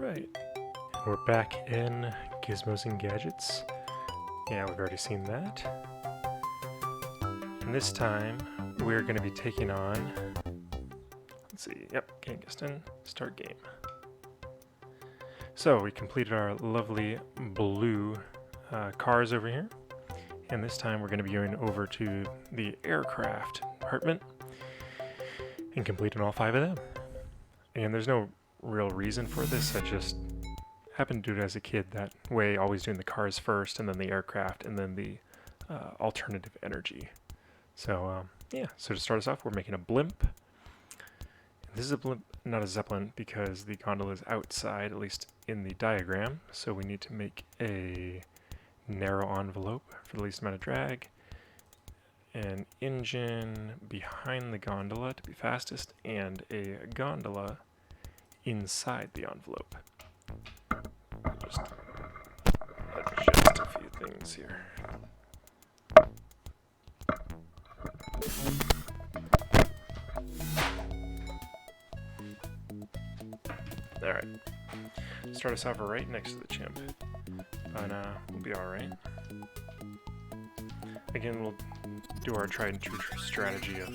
Alright, we're back in Gizmos and Gadgets. Yeah, we've already seen that. And this time, we're going to be taking on... Let's see, yep, Genghis, start game. So, we completed our lovely blue cars over here. And this time, we're going to be going over to the aircraft department and completing all 5 of them. And there's no real reason for this, I just happened to do it as a kid that way, always doing the cars first and then the aircraft and then the alternative energy. So yeah, so to start us off, we're making a blimp. This is a blimp, not a zeppelin, because the gondola is outside, at least in the diagram, so we need to make a narrow envelope for the least amount of drag, an engine behind the gondola to be fastest, and a gondola inside the envelope. Just adjust a few things here. Alright. Start us off right next to the chimp. But we'll be alright. Again, we'll do our tried and true strategy of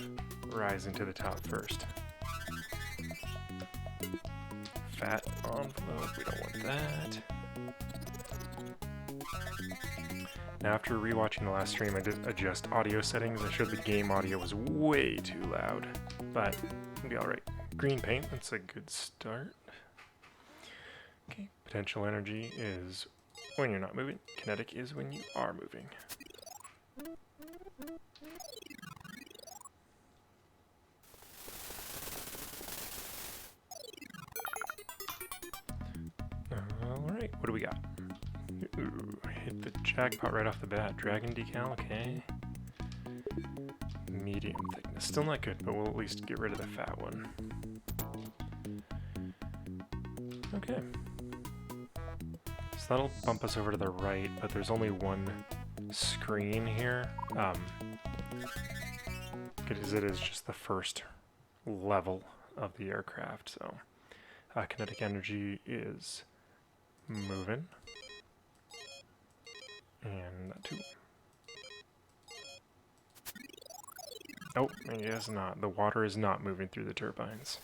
rising to the top first. Fat envelope, we don't want that. Now after rewatching the last stream, I did adjust audio settings. I showed the game audio was way too loud, but it'll be alright. Green paint, that's a good start. Okay, potential energy is when you're not moving. Kinetic is when you are moving. Alright, what do we got? Ooh, hit the jackpot right off the bat. Dragon decal, okay. Medium thickness. Still not good, but we'll at least get rid of the fat one. Okay. So that'll bump us over to the right, but there's only one screen here. Because it is just the first level of the aircraft, so kinetic energy is moving. And that too. Oh, I guess not. The water is not moving through the turbines.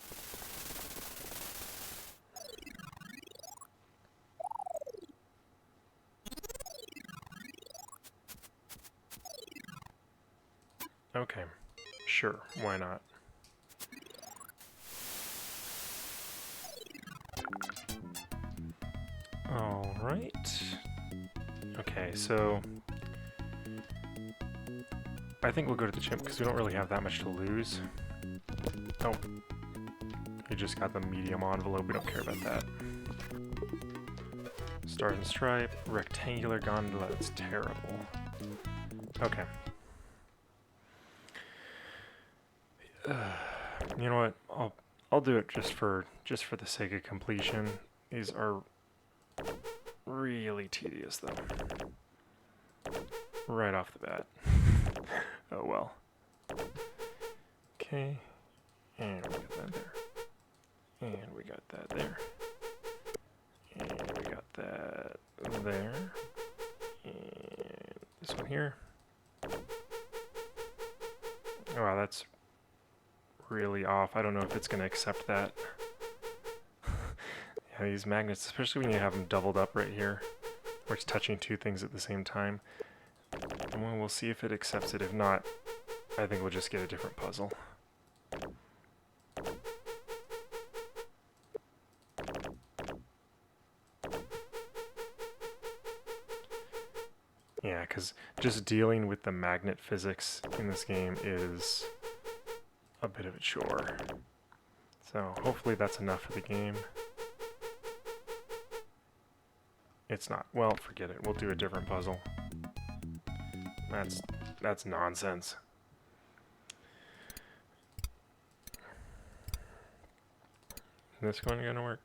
Okay, sure, why not? Alright. Okay, so I think we'll go to the chimp because we don't really have that much to lose. Oh, we just got the medium envelope, we don't care about that. Star and stripe, rectangular gondola, that's terrible. Okay. You know what? I'll do it just for the sake of completion. These are really tedious though. Right off the bat. Oh well. Okay. And we got that there. And we got that there. And we got that there. And this one here. Oh wow, that's really off. I don't know if it's going to accept that. Yeah, these magnets, especially when you have them doubled up right here, where it's touching two things at the same time. Well, we'll see if it accepts it. If not, I think we'll just get a different puzzle. Yeah, because just dealing with the magnet physics in this game is a bit of a chore. So hopefully that's enough for the game. It's not. Well, forget it. We'll do a different puzzle. That's nonsense. Is this one gonna work?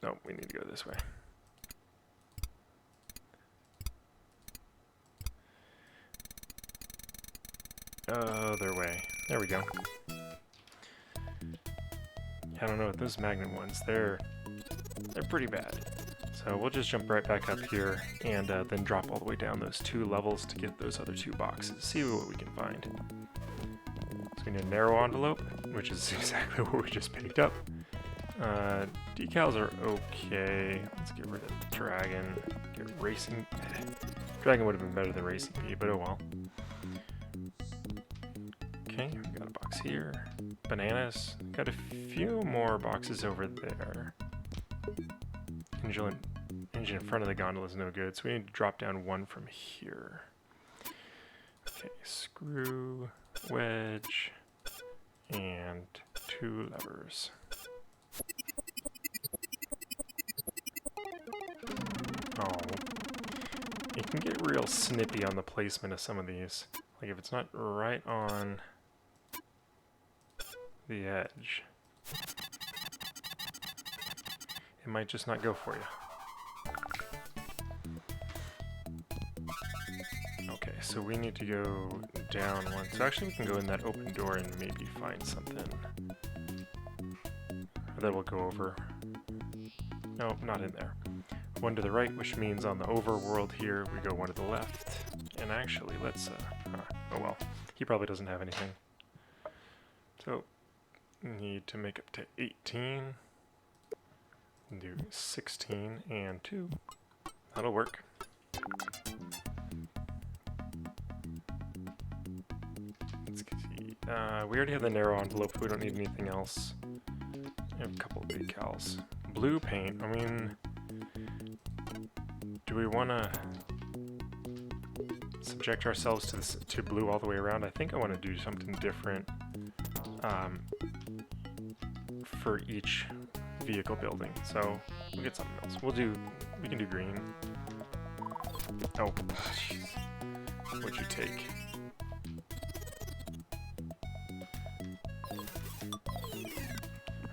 No, we need to go this way. Other way. There we go. I don't know, with those magnet ones, they're pretty bad. So we'll just jump right back up here and then drop all the way down those 2 levels to get those other 2 boxes. See what we can find. So we need a narrow envelope, which is exactly what we just picked up. Decals are okay. Let's get rid of the dragon. Get racing. Dragon would have been better than racing bee, but oh well. Okay, we got a box here. Bananas. Got a few more boxes over there. Engine in front of the gondola is no good, so we need to drop down 1 from here. Okay, screw, wedge, and 2 levers. Oh, it can get real snippy on the placement of some of these. Like if it's not right on the edge, it might just not go for you. Okay, so we need to go down 1. So actually we can go in that open door and maybe find something. Or that will go over. No, not in there. 1 to the right, which means on the overworld here, we go 1 to the left. And actually, let's, oh well, he probably doesn't have anything. So, need to make up to 18. Do 16 and 2. That'll work. Let's see. We already have the narrow envelope. We don't need anything else. We have a couple of big cows. Blue paint. I mean, do we want to subject ourselves to this, to blue all the way around? I think I want to do something different for each vehicle building. So we'll get something else. We can do green. Oh, what'd you take?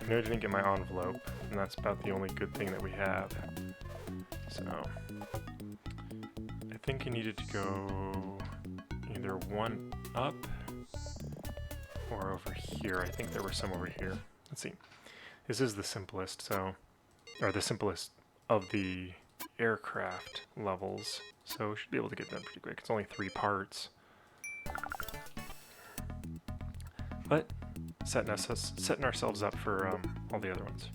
I know I didn't get my envelope, and that's about the only good thing that we have. So I think I needed to go either 1 up or over here. I think there were some over here. Let's see. This is the simplest, so, or the simplest of the aircraft levels, so we should be able to get done pretty quick. It's only 3 parts. But setting ourselves up for all the other ones.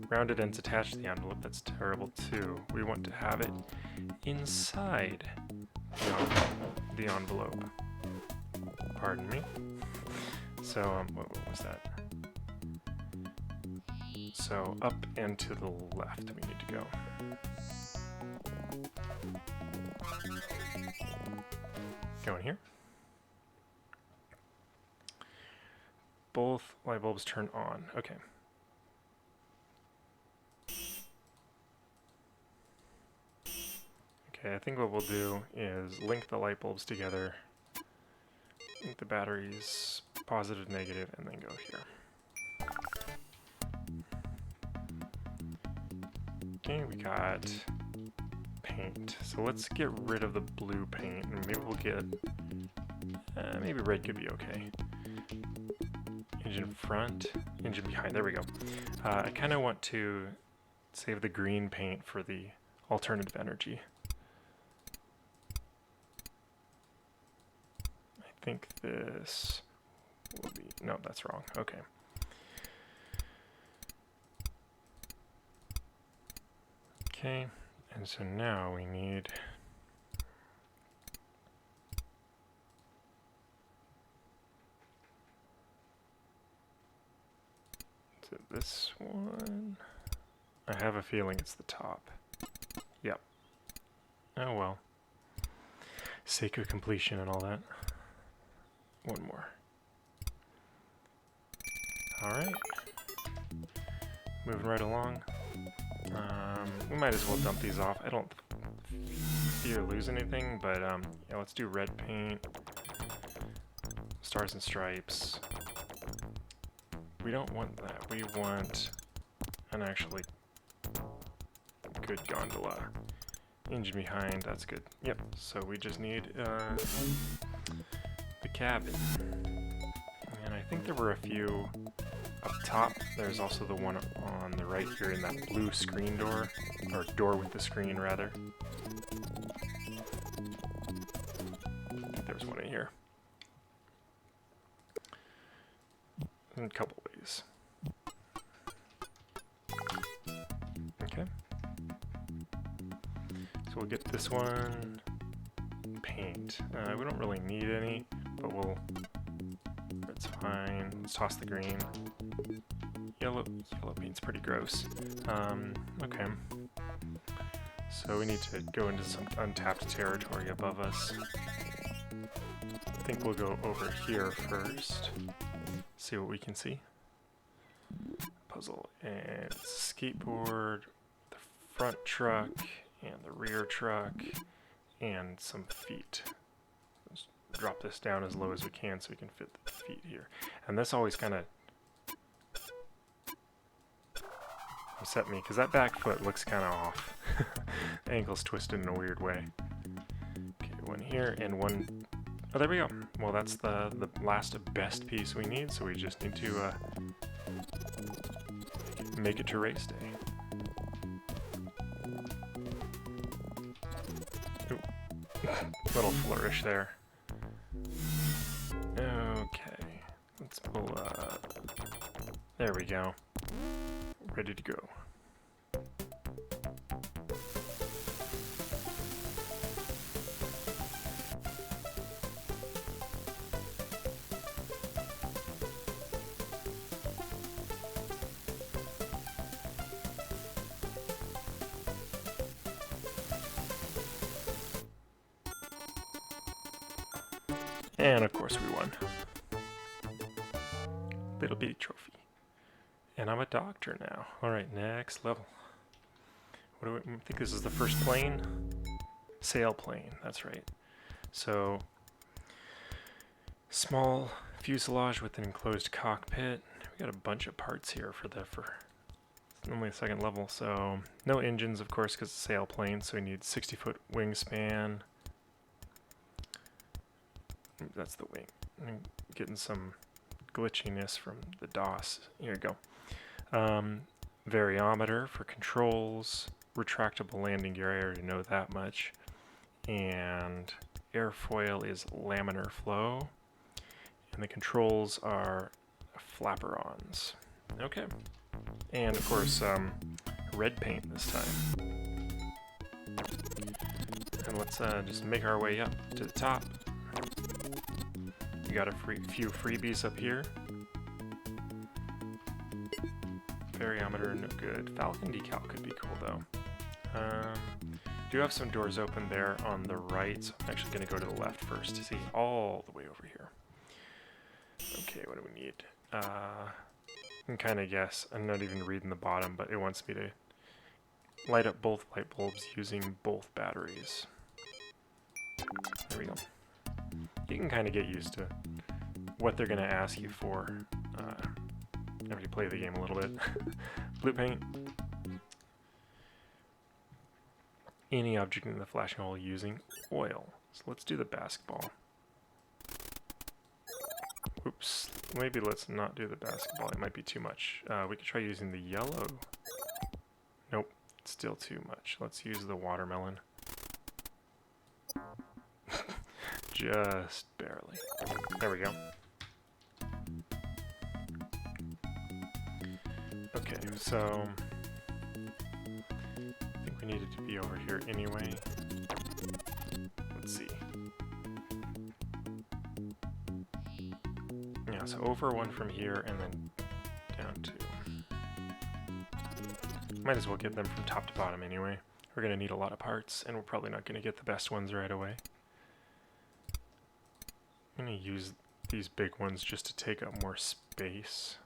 Rounded ends attached to the envelope. That's terrible too. We want to have it inside the envelope. Pardon me. So what was that? So up and to the left we need to go. Go in here. Both light bulbs turn on. Okay. Okay, I think what we'll do is link the light bulbs together, link the batteries, positive, negative, and then go here. Okay, we got paint. So let's get rid of the blue paint, and maybe we'll get, maybe red could be okay. Engine front, engine behind, there we go. I kind of want to save the green paint for the alternative energy. I think this will be, no, that's wrong, okay. Okay, and so now we need this one. I have a feeling it's the top. Yep. Oh well. Sake of completion and all that. One more. Alright. Moving right along. We might as well dump these off. I don't fear losing anything, but yeah, let's do red paint. Stars and stripes. We don't want that. We want an actually good gondola. Engine behind, that's good. Yep, so we just need the cabin. And I think there were a few up top. There's also the one on the right here in that blue screen door, or door with the screen rather. I think there's one in here. In a couple ways. Okay. So we'll get this one. Paint. We don't really need any, but that's fine. Let's toss the green. Yellow paint's pretty gross. Okay. So we need to go into some untapped territory above us. I think we'll go over here first. See what we can see. Puzzle and skateboard, the front truck, and the rear truck, and some feet. Let's drop this down as low as we can so we can fit the feet here. And this always kind of upset me because that back foot looks kind of off. The ankle's twisted in a weird way. Okay, one here and one. Oh, there we go. Well, that's the last best piece we need, so we just need to make it to race day. Little flourish there. Okay, let's pull there we go. Ready to go. And of course we won. Little bitty trophy. And I'm a doctor now. Alright, next level. What do we I think this is the first plane? Sail plane, that's right. So, small fuselage with an enclosed cockpit. We got a bunch of parts here for only the second level. So, no engines, of course, because it's a sailplane. So we need 60-foot wingspan. That's the wing. I'm getting some glitchiness from the DOS. Here we go. Variometer for controls. Retractable landing gear, I already know that much. And airfoil is laminar flow. And the controls are flapperons. Okay. And of course, red paint this time. And let's just make our way up to the top. We got a few freebies up here. Variometer, no good. Falcon decal could be cool though. Do have some doors open there on the right, so I'm actually going to go to the left first to see all the way over here. Okay, what do we need? I can kind of guess. I'm not even reading the bottom, but it wants me to light up both light bulbs using both batteries. There we go. You can kind of get used to what they're going to ask you for after you play the game a little bit. Blue paint. Any object in the flashing hole using oil. So let's do the basketball. Oops. Maybe let's not do the basketball. It might be too much. We could try using the yellow. Nope. Still too much. Let's use the watermelon. Just barely. There we go. Okay, so I think we needed to be over here anyway. Let's see. Yeah, so over one from here and then down two. Might as well get them from top to bottom anyway. We're going to need a lot of parts, and we're probably not going to get the best ones right away. I'm going to use these big ones just to take up more space.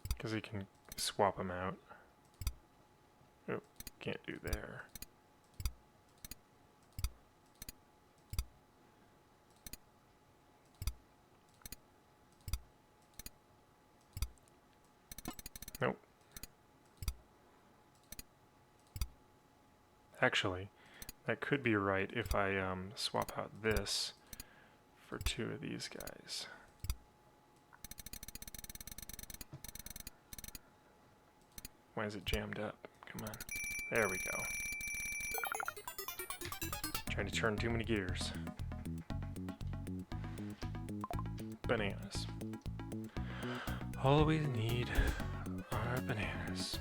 Because you can swap them out. Oh, can't do there. Nope. Actually, that could be right if I swap out this for 2 of these guys. Why is it jammed up? Come on. There we go. Trying to turn too many gears. Bananas. All we need are bananas.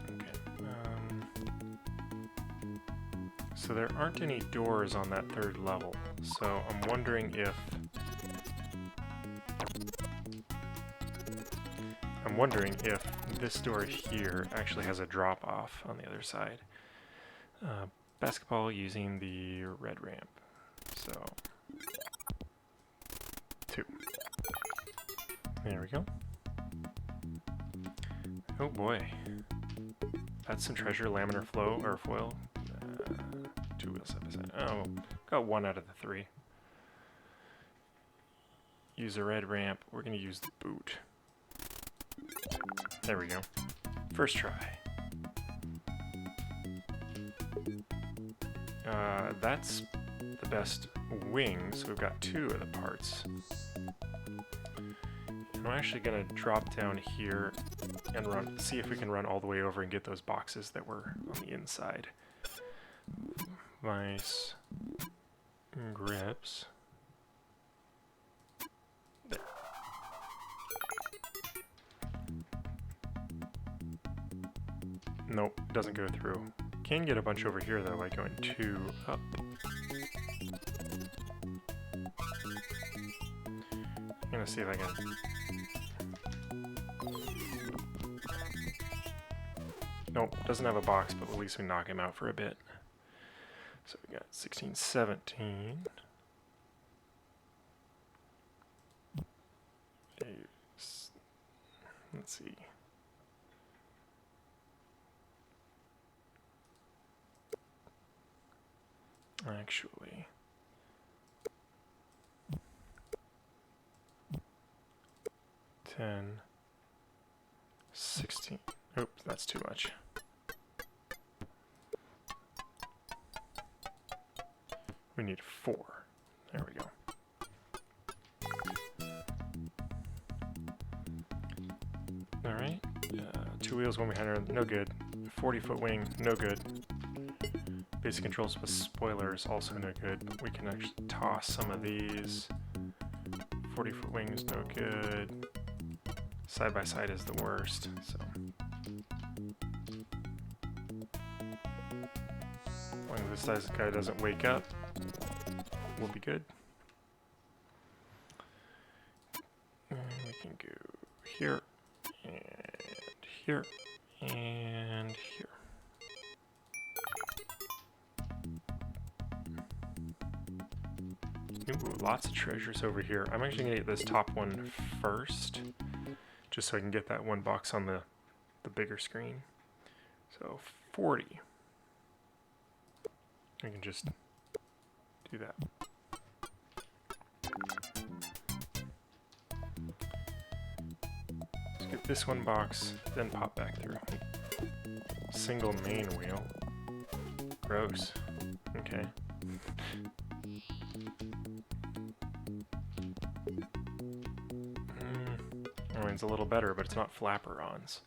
Okay. So there aren't any doors on that 3rd level. So I'm wondering if this door here actually has a drop off on the other side. Basketball using the red ramp. So 2. There we go. Oh boy. That's some treasure, laminar flow, or foil. 2 wheels side by side. Oh, got 1 out of the 3. Use a red ramp. We're going to use the boot. There we go. First try. That's the best wings. We've got 2 of the parts. I'm actually going to drop down here and see if we can run all the way over and get those boxes that were on the inside. Vice grips. There. Nope, doesn't go through. Can get a bunch over here though by going 2 up. I'm gonna see if I can. Nope, doesn't have a box, but at least we knock him out for a bit. So we got 16, 17. Let's see. Actually, ten, 16. Oops, that's too much. We need 4. There we go. All right. 2 wheels, 1 behind her, no good. 40-foot wing, no good. Basic controls with spoilers, also no good. But we can actually toss some of these. 40-foot wing is no good. Side by side is the worst. So, as long as this guy doesn't wake up, we'll be good. And we can go here, and here, and here. Ooh, lots of treasures over here. I'm actually gonna get this top one first, just so I can get that 1 box on the bigger screen. So 40. I can just do that. Let's get this 1 box, then pop back through. Single main wheel. Gross. Okay. Mine's a little better, but it's not flapper-ons.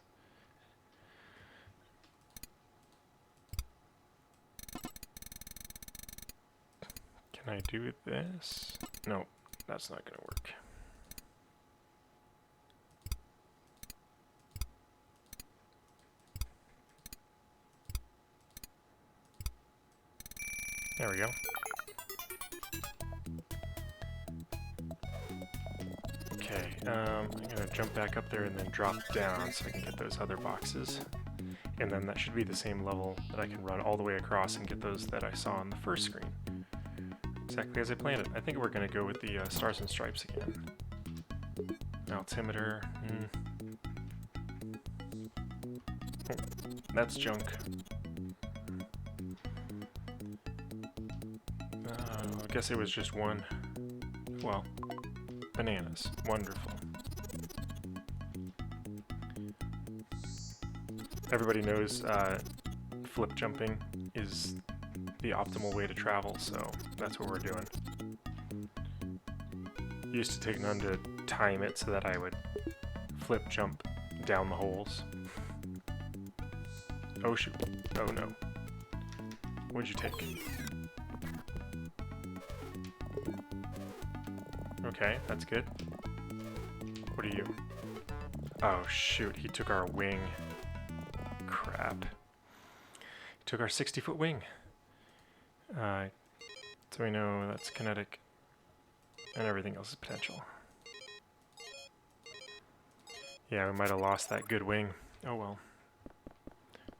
Can I do this? No, that's not gonna work. There we go. Okay, I'm gonna jump back up there and then drop down so I can get those other boxes. And then that should be the same level that I can run all the way across and get those that I saw on the first screen. Exactly as I planned it. I think we're gonna go with the stars and stripes again. Altimeter. Oh, that's junk. I guess it was just 1. Well, bananas. Wonderful. Everybody knows flip jumping is the optimal way to travel, so that's what we're doing. used to take none to time it so that I would flip jump down the holes. Oh shoot. Oh no. What'd you take? Okay, that's good. What are you? Oh shoot, he took our wing. Crap. He took our 60-foot wing. So we know that's kinetic and everything else is potential. Yeah, we might have lost that good wing. Oh well.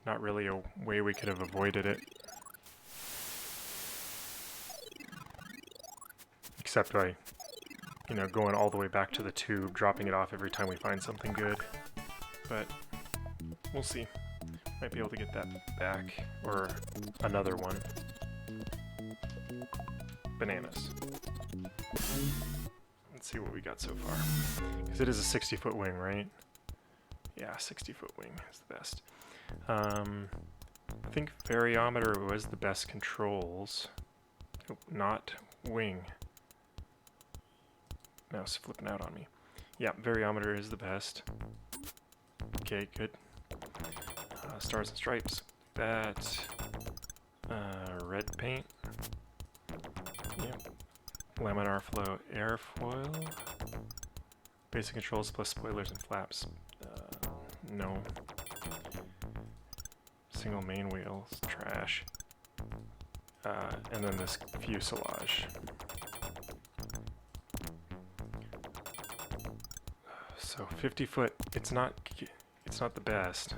Not really a way we could have avoided it. Except by, you know, going all the way back to the tube, dropping it off every time we find something good. But we'll see. Might be able to get that back, or another one. Bananas. Let's see what we got so far. Because it is a 60-foot wing, right? Yeah, 60-foot wing is the best. I think variometer was the best controls. Oh, not wing. Mouse flipping out on me. Yeah, variometer is the best. Okay, good. Stars and stripes. That. Red paint. Yep. Laminar flow airfoil. Basic controls plus spoilers and flaps. No. Single main wheels. Trash. And then this fuselage. So 50-foot, it's not the best.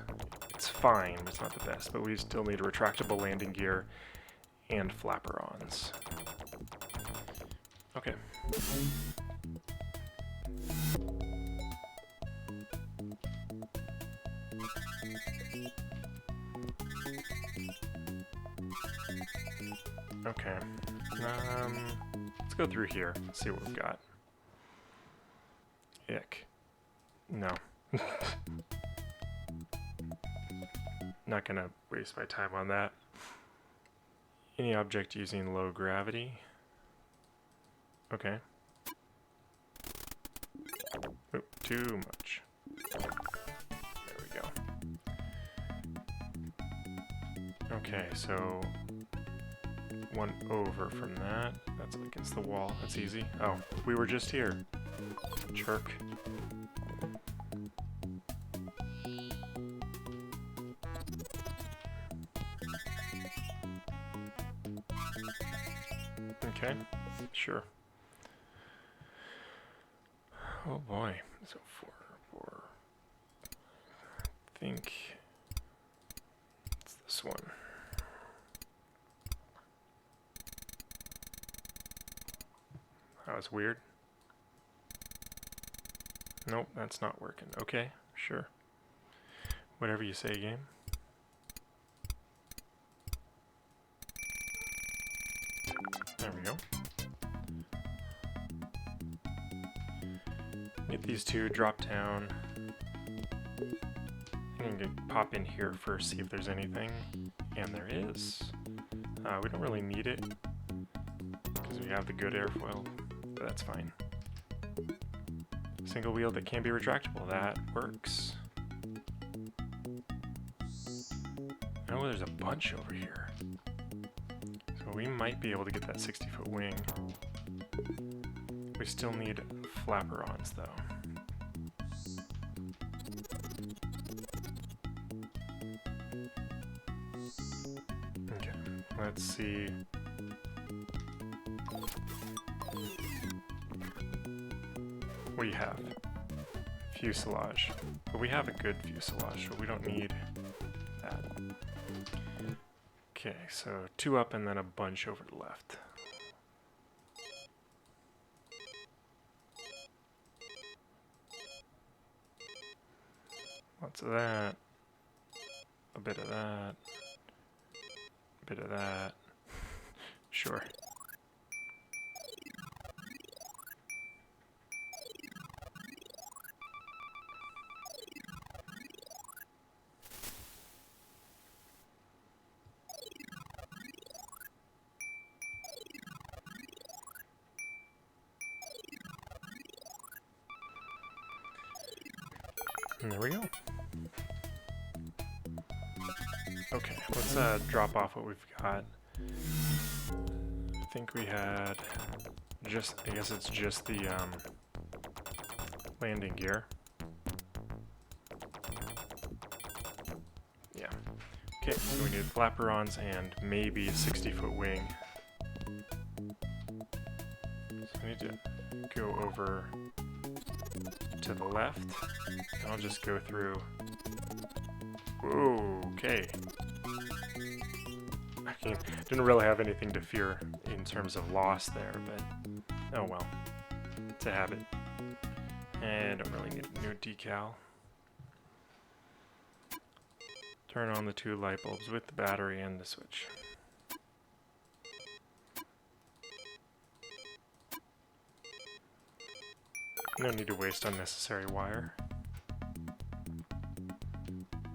It's fine, but it's not the best. But we still need a retractable landing gear and flaperons. Okay. Okay. Let's go through here and see what we've got. Ick. No. Not gonna waste my time on that. Any object using low gravity. Okay. Oop, too much. There we go. Okay, so one over from that. That's against the wall. That's easy. Oh, we were just here. Jerk. Okay, sure. Oh boy, so four. I think it's this one. That was weird. Nope, that's not working. Okay, sure. Whatever you say, game. There we go. Get these two, drop down. I'm gonna pop in here first, see if there's anything. And there is. We don't really need it, because we have the good airfoil, but that's fine. Single wheel that can be retractable, that works. Oh, there's a bunch over here. So we might be able to get that 60-foot wing. We still need flaperons, though. Okay, let's see. We have fuselage, but we have a good fuselage, so we don't need that. Okay, so two up and then a bunch over to the left. Lots of that, a bit of that, a bit of that. Sure. And there we go. Okay, let's drop off what we've got. I think we had just, I guess it's just the landing gear. Yeah. Okay, so we need flaperons and maybe a 60-foot wing. So I need to go over to the left, and I'll just go through. Whoa, okay. I mean, didn't really have anything to fear in terms of loss there, but oh well. It's a habit. And I don't really need a new decal. Turn on the 2 light bulbs with the battery and the switch. No need to waste unnecessary wire.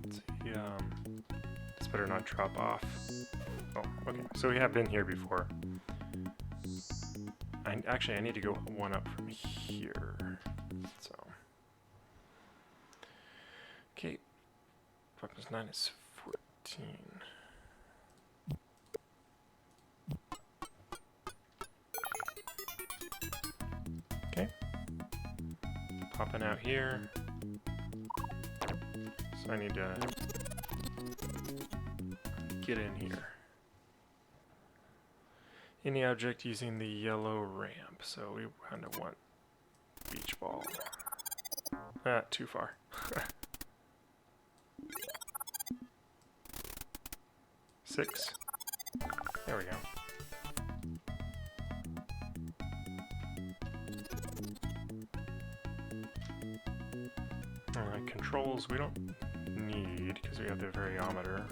Let's see, this better not drop off. Oh, okay, so we have been here before. Actually, I need to go one up from here. So, okay, 5 plus 9 is 14. Okay, popping out here. So I need to get in here. Any object using the yellow ramp, so we kind of want beach ball. Ah, too far. Six. There we go. Alright, controls we don't need because we have the variometer.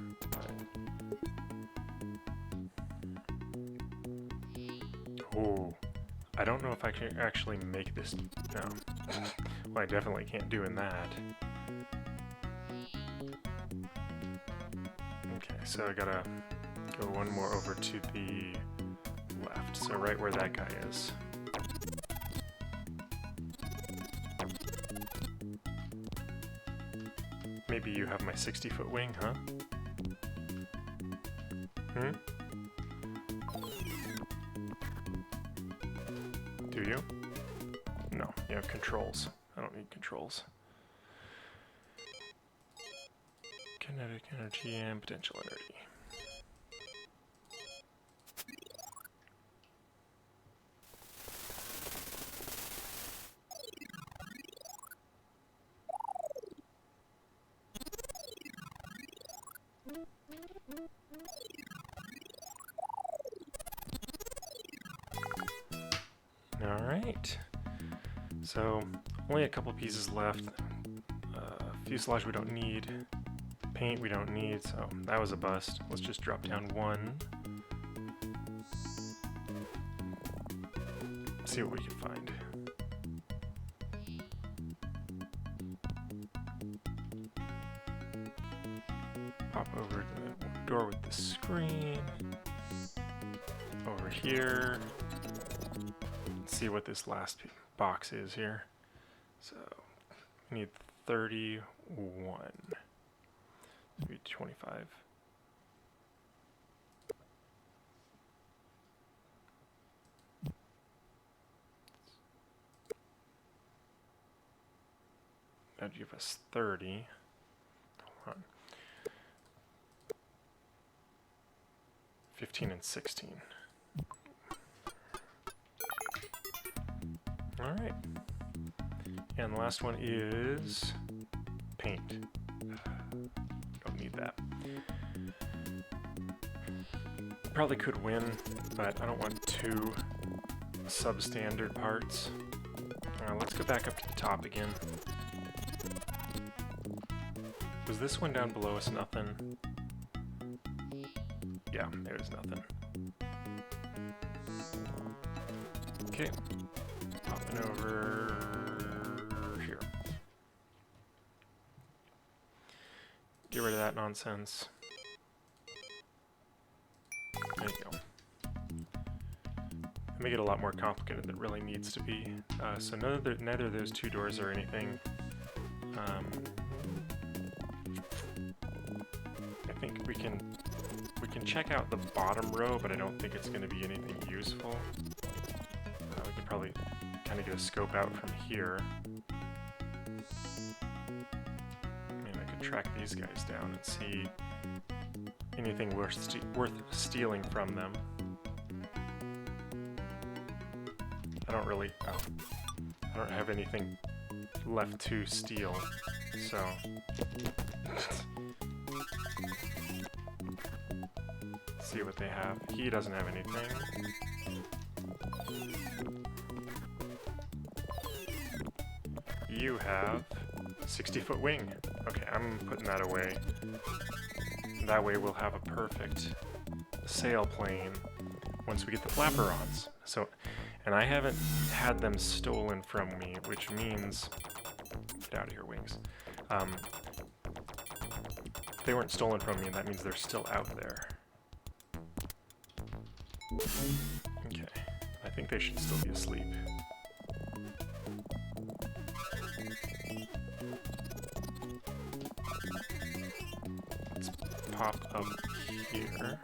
Oh, I don't know if I can actually make this. No. Well, I definitely can't do in that. Okay, so I gotta go one more over to the left. So right where that guy is. Maybe you have my 60-foot wing, huh? Hmm? Do you? No, you have controls. I don't need controls. Kinetic energy and potential energy. Alright, so only a couple pieces left. Fuselage we don't need. Paint we don't need, so that was a bust. Let's just drop down one. See what we can find. Pop over to the door with the screen. Over here. See what this last box is here. So we need 31. Maybe 25. That'd give us 30. Hold on. 15 and 16. Alright. And the last one is paint. Don't need that. Probably could win, but I don't want 2 substandard parts. Let's go back up to the top again. Was this one down below us nothing? Yeah, it was nothing. Okay. Popping over here. Get rid of that nonsense. There you go. Make it a lot more complicated than it really needs to be. So neither of those 2 doors are anything. I think we can check out the bottom row, but I don't think it's going to be anything useful. We could probably kind of get a scope out from here. I mean, I could track these guys down and see anything worth stealing from them. I don't really... Oh. I don't have anything left to steal, so... see what they have. He doesn't have anything. You have 60-foot wing. Okay, I'm putting that away. That way we'll have a perfect sailplane once we get the flaperons. So, and I haven't had them stolen from me, which means... Get out of here, wings. If they weren't stolen from me, that means they're still out there. Okay, I think they should still be asleep. Let's pop up here.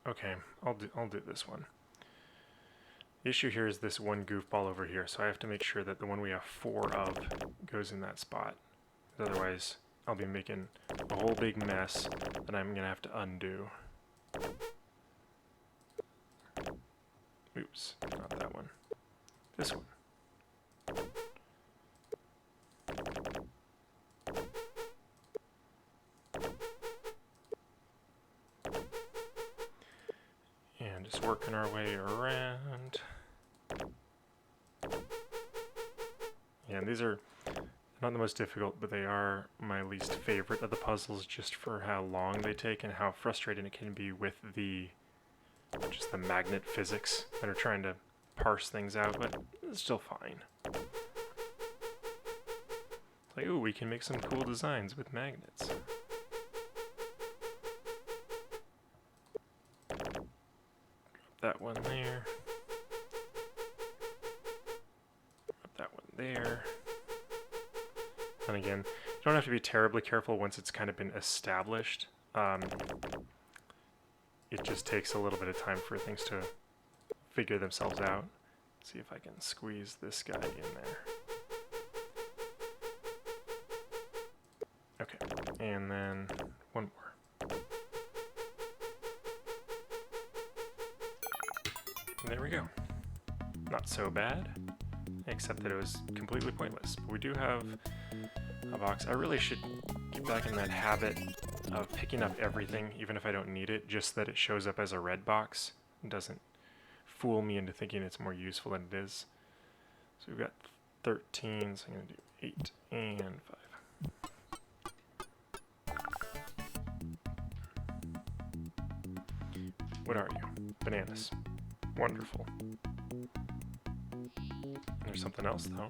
Okay, I'll do this one. The issue here is this one goofball over here, so I have to make sure that the one we have 4 of goes in that spot. Otherwise, I'll be making a whole big mess that I'm gonna have to undo. Oops, not that one. This one. And just working our way around. Yeah, and these are not the most difficult, but they are my least favorite of the puzzles just for how long they take and how frustrating it can be with just the magnet physics that are trying to parse things out, but it's still fine. It's like, ooh, we can make some cool designs with magnets. That one there. That one there. And again, you don't have to be terribly careful once it's kind of been established. It just takes a little bit of time for things to figure themselves out. Let's see if I can squeeze this guy in there. Okay, and then one more. And there we go. Not so bad, except that it was completely pointless. But we do have a box. I really should get back in that habit of picking up everything, even if I don't need it, just that it shows up as a red box. It doesn't fool me into thinking it's more useful than it is. So we've got 13, so I'm going to do 8 and 5. What are you? Bananas. Wonderful. There's something else, though.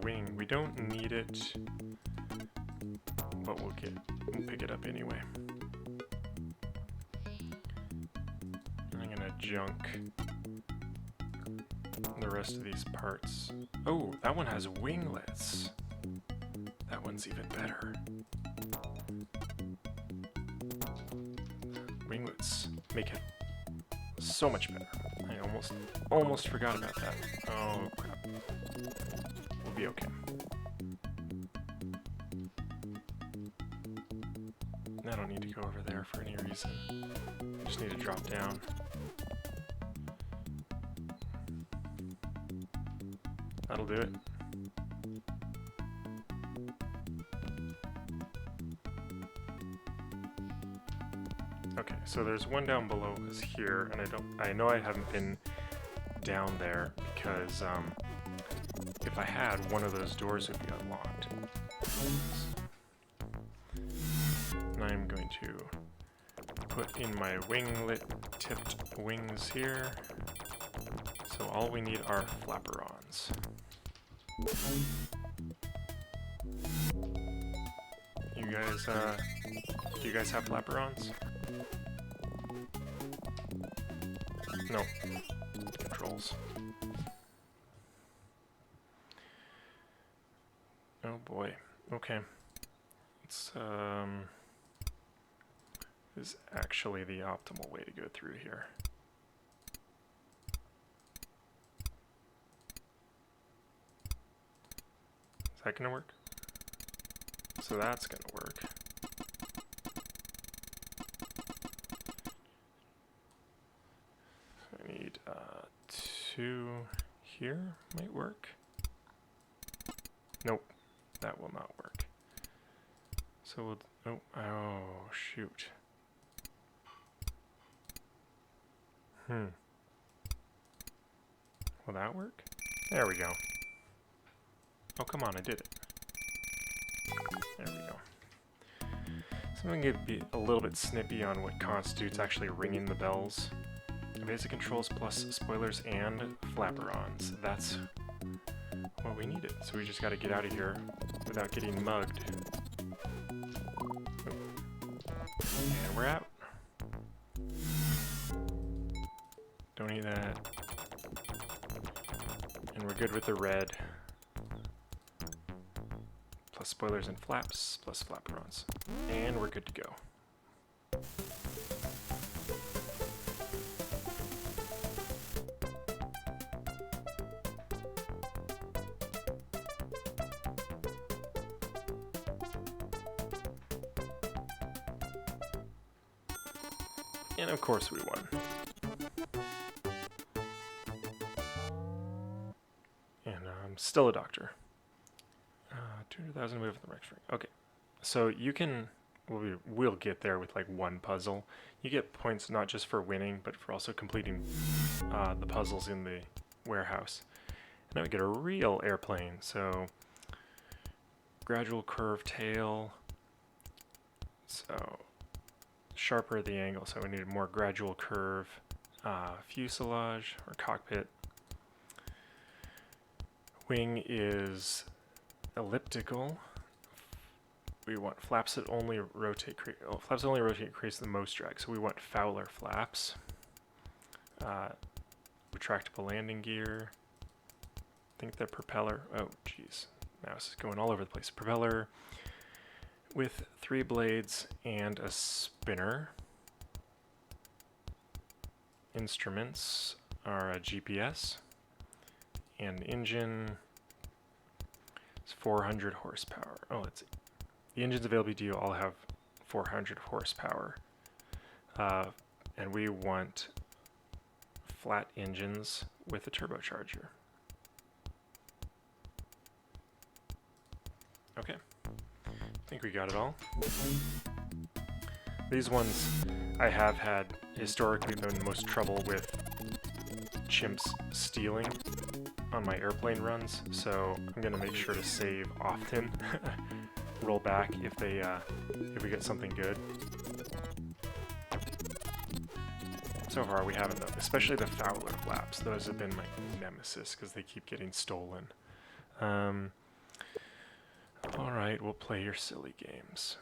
Wing. We don't need it, but we'll pick it up anyway. And I'm gonna junk the rest of these parts. Oh, that one has winglets. That one's even better. Winglets make it so much better. I almost forgot about that. Oh crap. We'll be okay. I don't need to go over there for any reason. I just need to drop down. That'll do it. Okay, so there's one down below us here, and I know I haven't been down there because if I had, one of those doors would be unlocked. And I'm going to put in my winglet tipped wings here. So all we need are flaperons. You guys, do you guys have flaperons? No. Controls. Oh boy. Okay. It's is actually the optimal way to go through here. Is that gonna work? So that's gonna work. I need 2 here, might work. Nope, that will not work. So we'll, oh shoot. Will that work? There we go. Oh, come on, I did it. There we go. So I'm going to be a little bit snippy on what constitutes actually ringing the bells. Basic controls plus spoilers and flapper-ons. That's what we needed. So we just got to get out of here without getting mugged. And we're out. Don't need that. And we're good with the red. Plus spoilers and flaps, plus flapper-ons. And we're good to go. And of course we won. And I'm still a doctor. 200,000 move in the next ring. Okay, so you can, we'll get there with like one puzzle. You get points not just for winning, but for also completing the puzzles in the warehouse. And now we get a real airplane. So gradual curve tail. So sharper the angle, so we need a more gradual curve. Fuselage or cockpit. Wing is elliptical. We want flaps that only rotate. Flaps that only rotate creates the most drag. So we want Fowler flaps. Retractable landing gear. I think the propeller. Oh, geez, mouse is going all over the place. Propeller with 3 blades and a spinner. Instruments are a GPS and engine. 400 horsepower. Oh, let's see. The engines available to you all have 400 horsepower. And we want flat engines with a turbocharger. Okay. I think we got it all. These ones I have had historically the most trouble with chimps stealing on my airplane runs, so I'm gonna make sure to save often. Roll back if we get something good. So far we haven't though, especially the Fowler flaps. Those have been my nemesis because they keep getting stolen. Alright, we'll play your silly games.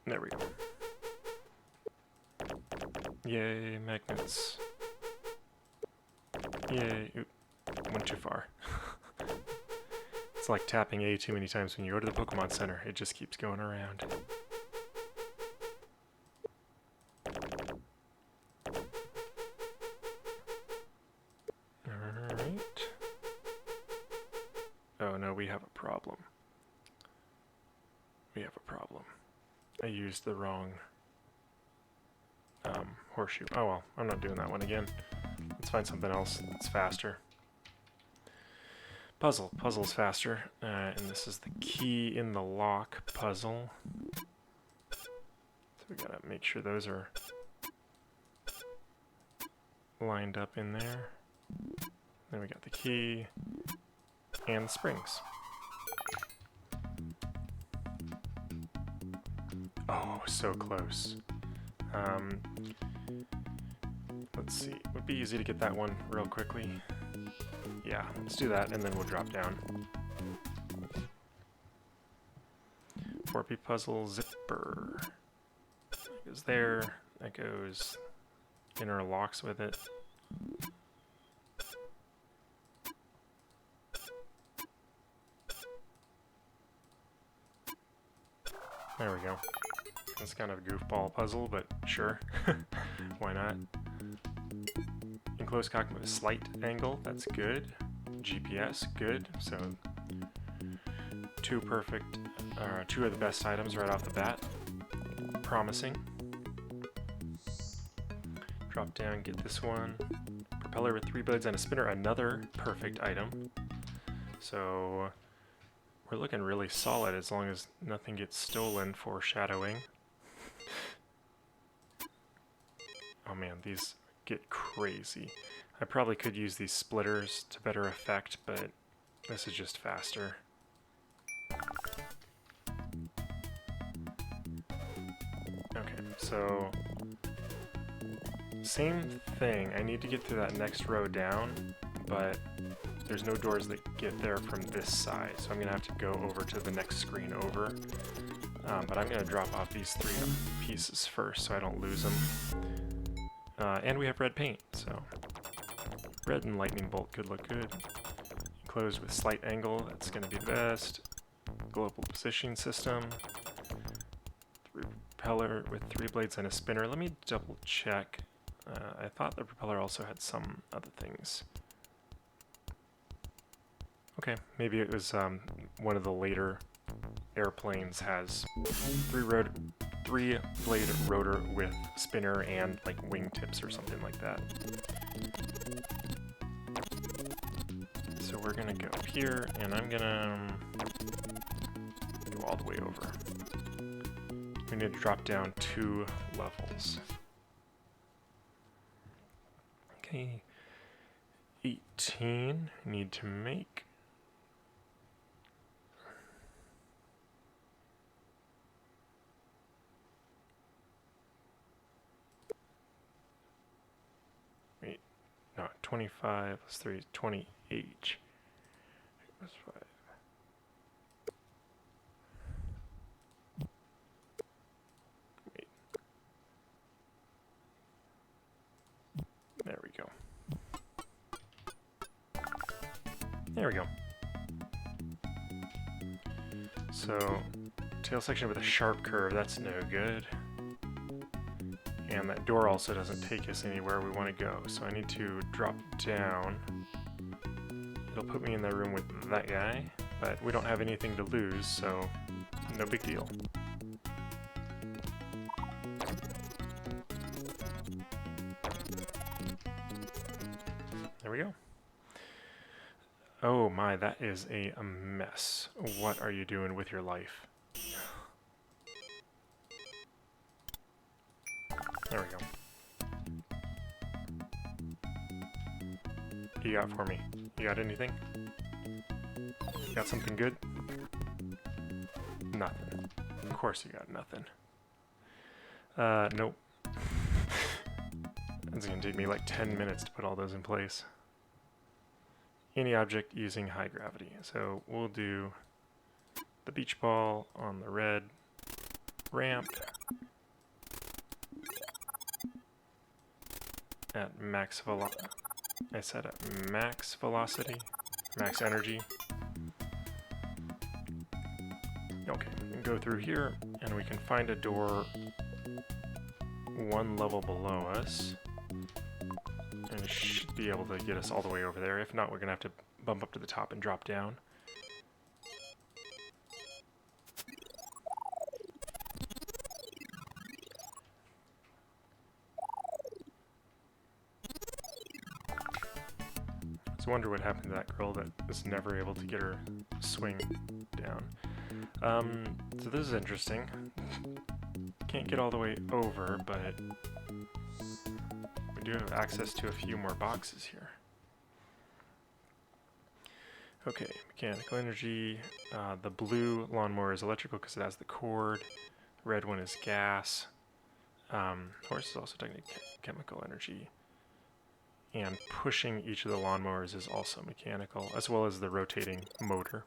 There we go. Yay, magnets. Yay. Oop, went too far. It's like tapping A too many times when you go to the Pokemon Center. It just keeps going around. Alright. Oh no, we have a problem. We have a problem. I used the wrong horseshoe. Oh well, I'm not doing that one again. Let's find something else that's faster. Puzzle. Puzzle's faster. And this is the key in the lock puzzle. So we gotta make sure those are lined up in there. Then we got the key and the springs. Oh, so close. let's see. It would be easy to get that one real quickly. Yeah, let's do that, and then we'll drop down. 4P puzzle zipper. That goes there. That goes interlocks with it. There we go. It's kind of a goofball puzzle, but sure. Why not? Enclosed cockpit with a slight angle, that's good. GPS, good. So two of the best items right off the bat. Promising. Drop down, get this one. Propeller with 3 blades and a spinner, another perfect item. So we're looking really solid as long as nothing gets stolen, foreshadowing. Oh man, these get crazy. I probably could use these splitters to better effect, but this is just faster. Okay, so same thing. I need to get through that next row down, but there's no doors that get there from this side, so I'm going to have to go over to the next screen over. But I'm going to drop off these 3 pieces first so I don't lose them. And we have red paint, so red and lightning bolt could look good. Enclosed with slight angle, that's going to be the best. Global positioning system. Propeller with 3 blades and a spinner. Let me double check. I thought the propeller also had some other things. Okay, maybe it was one of the later airplanes has 3-blade rotor with spinner and like wingtips or something like that. So we're gonna go up here, and I'm gonna go all the way over. We need to drop down 2 levels. Okay, 18. Need to make. Wait, no, 25 plus 3 is 28. Plus 5. Wait. There we go. There we go. So, tail section with a sharp curve, that's no good. And that door also doesn't take us anywhere we want to go, so I need to drop down. It'll put me in the room with that guy, but we don't have anything to lose, so no big deal. There we go. Oh my, that is a mess. What are you doing with your life? There we go. What do you got for me? You got anything? You got something good? Nothing. Of course you got nothing. Nope. It's gonna take me like 10 minutes to put all those in place. Any object using high gravity. So we'll do the beach ball on the red ramp at max velocity. I said at max velocity, max energy. Okay, we can go through here and we can find a door 1 level below us. And it should be able to get us all the way over there. If not, we're going to have to bump up to the top and drop down. So I wonder what happened to that girl that was never able to get her swing down. So this is interesting. Can't get all the way over, but we do have access to a few more boxes here. Okay, mechanical energy. The blue lawnmower is electrical because it has the cord. Red one is gas. Horse is also technically chemical energy. and pushing each of the lawnmowers is also mechanical, as well as the rotating motor.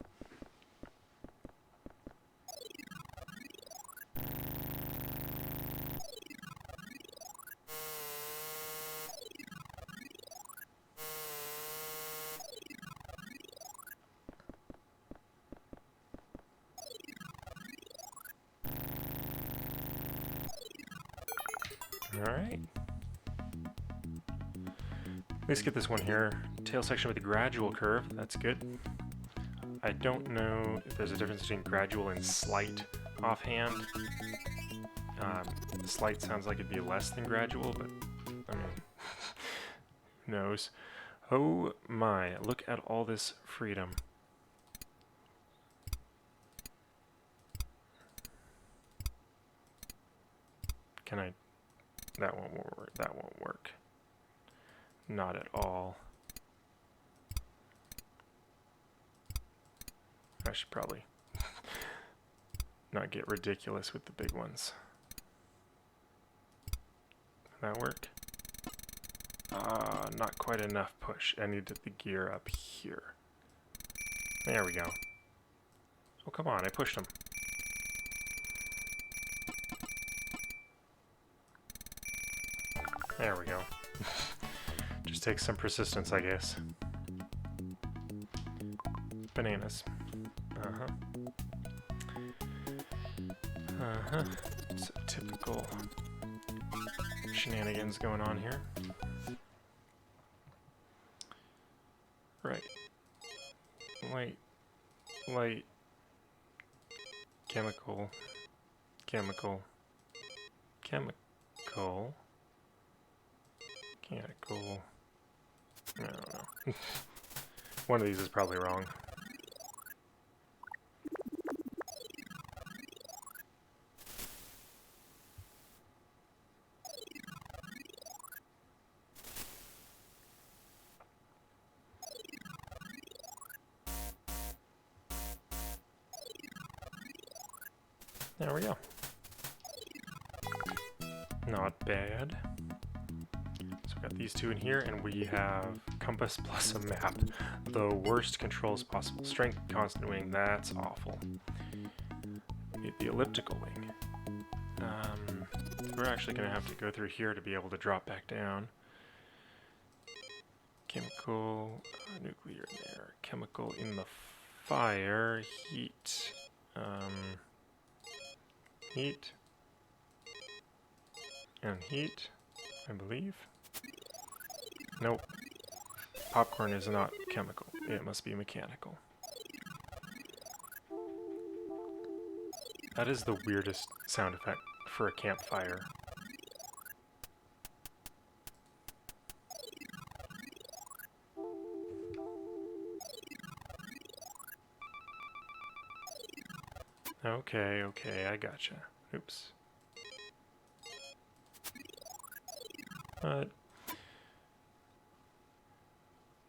Alright. Let's get this one here. Tail section with a gradual curve. That's good. I don't know if there's a difference between gradual and slight offhand. Slight sounds like it'd be less than gradual, but I mean, who knows? Oh my, look at all this freedom. Can I? That won't work. That won't work. Not at all. I should probably not get ridiculous with the big ones. That work? Not quite enough push. I needed the gear up here. There we go. Oh, come on, I pushed him. There we go. Just takes some persistence, I guess. Bananas. So typical shenanigans going on here. Right. Light. Chemical. Mechanical. I don't know. One of these is probably wrong. There we go. Not bad. So we got these two in here, and we have compass plus a map. The worst controls possible. Strength, constant wing, that's awful. Need the elliptical wing. We're actually going to have to go through here to be able to drop back down. Chemical, nuclear in there. Chemical in the fire. Heat. Heat. And heat, I believe. Nope. Popcorn is not chemical. It must be mechanical. That is the weirdest sound effect for a campfire. Okay, I gotcha. Oops.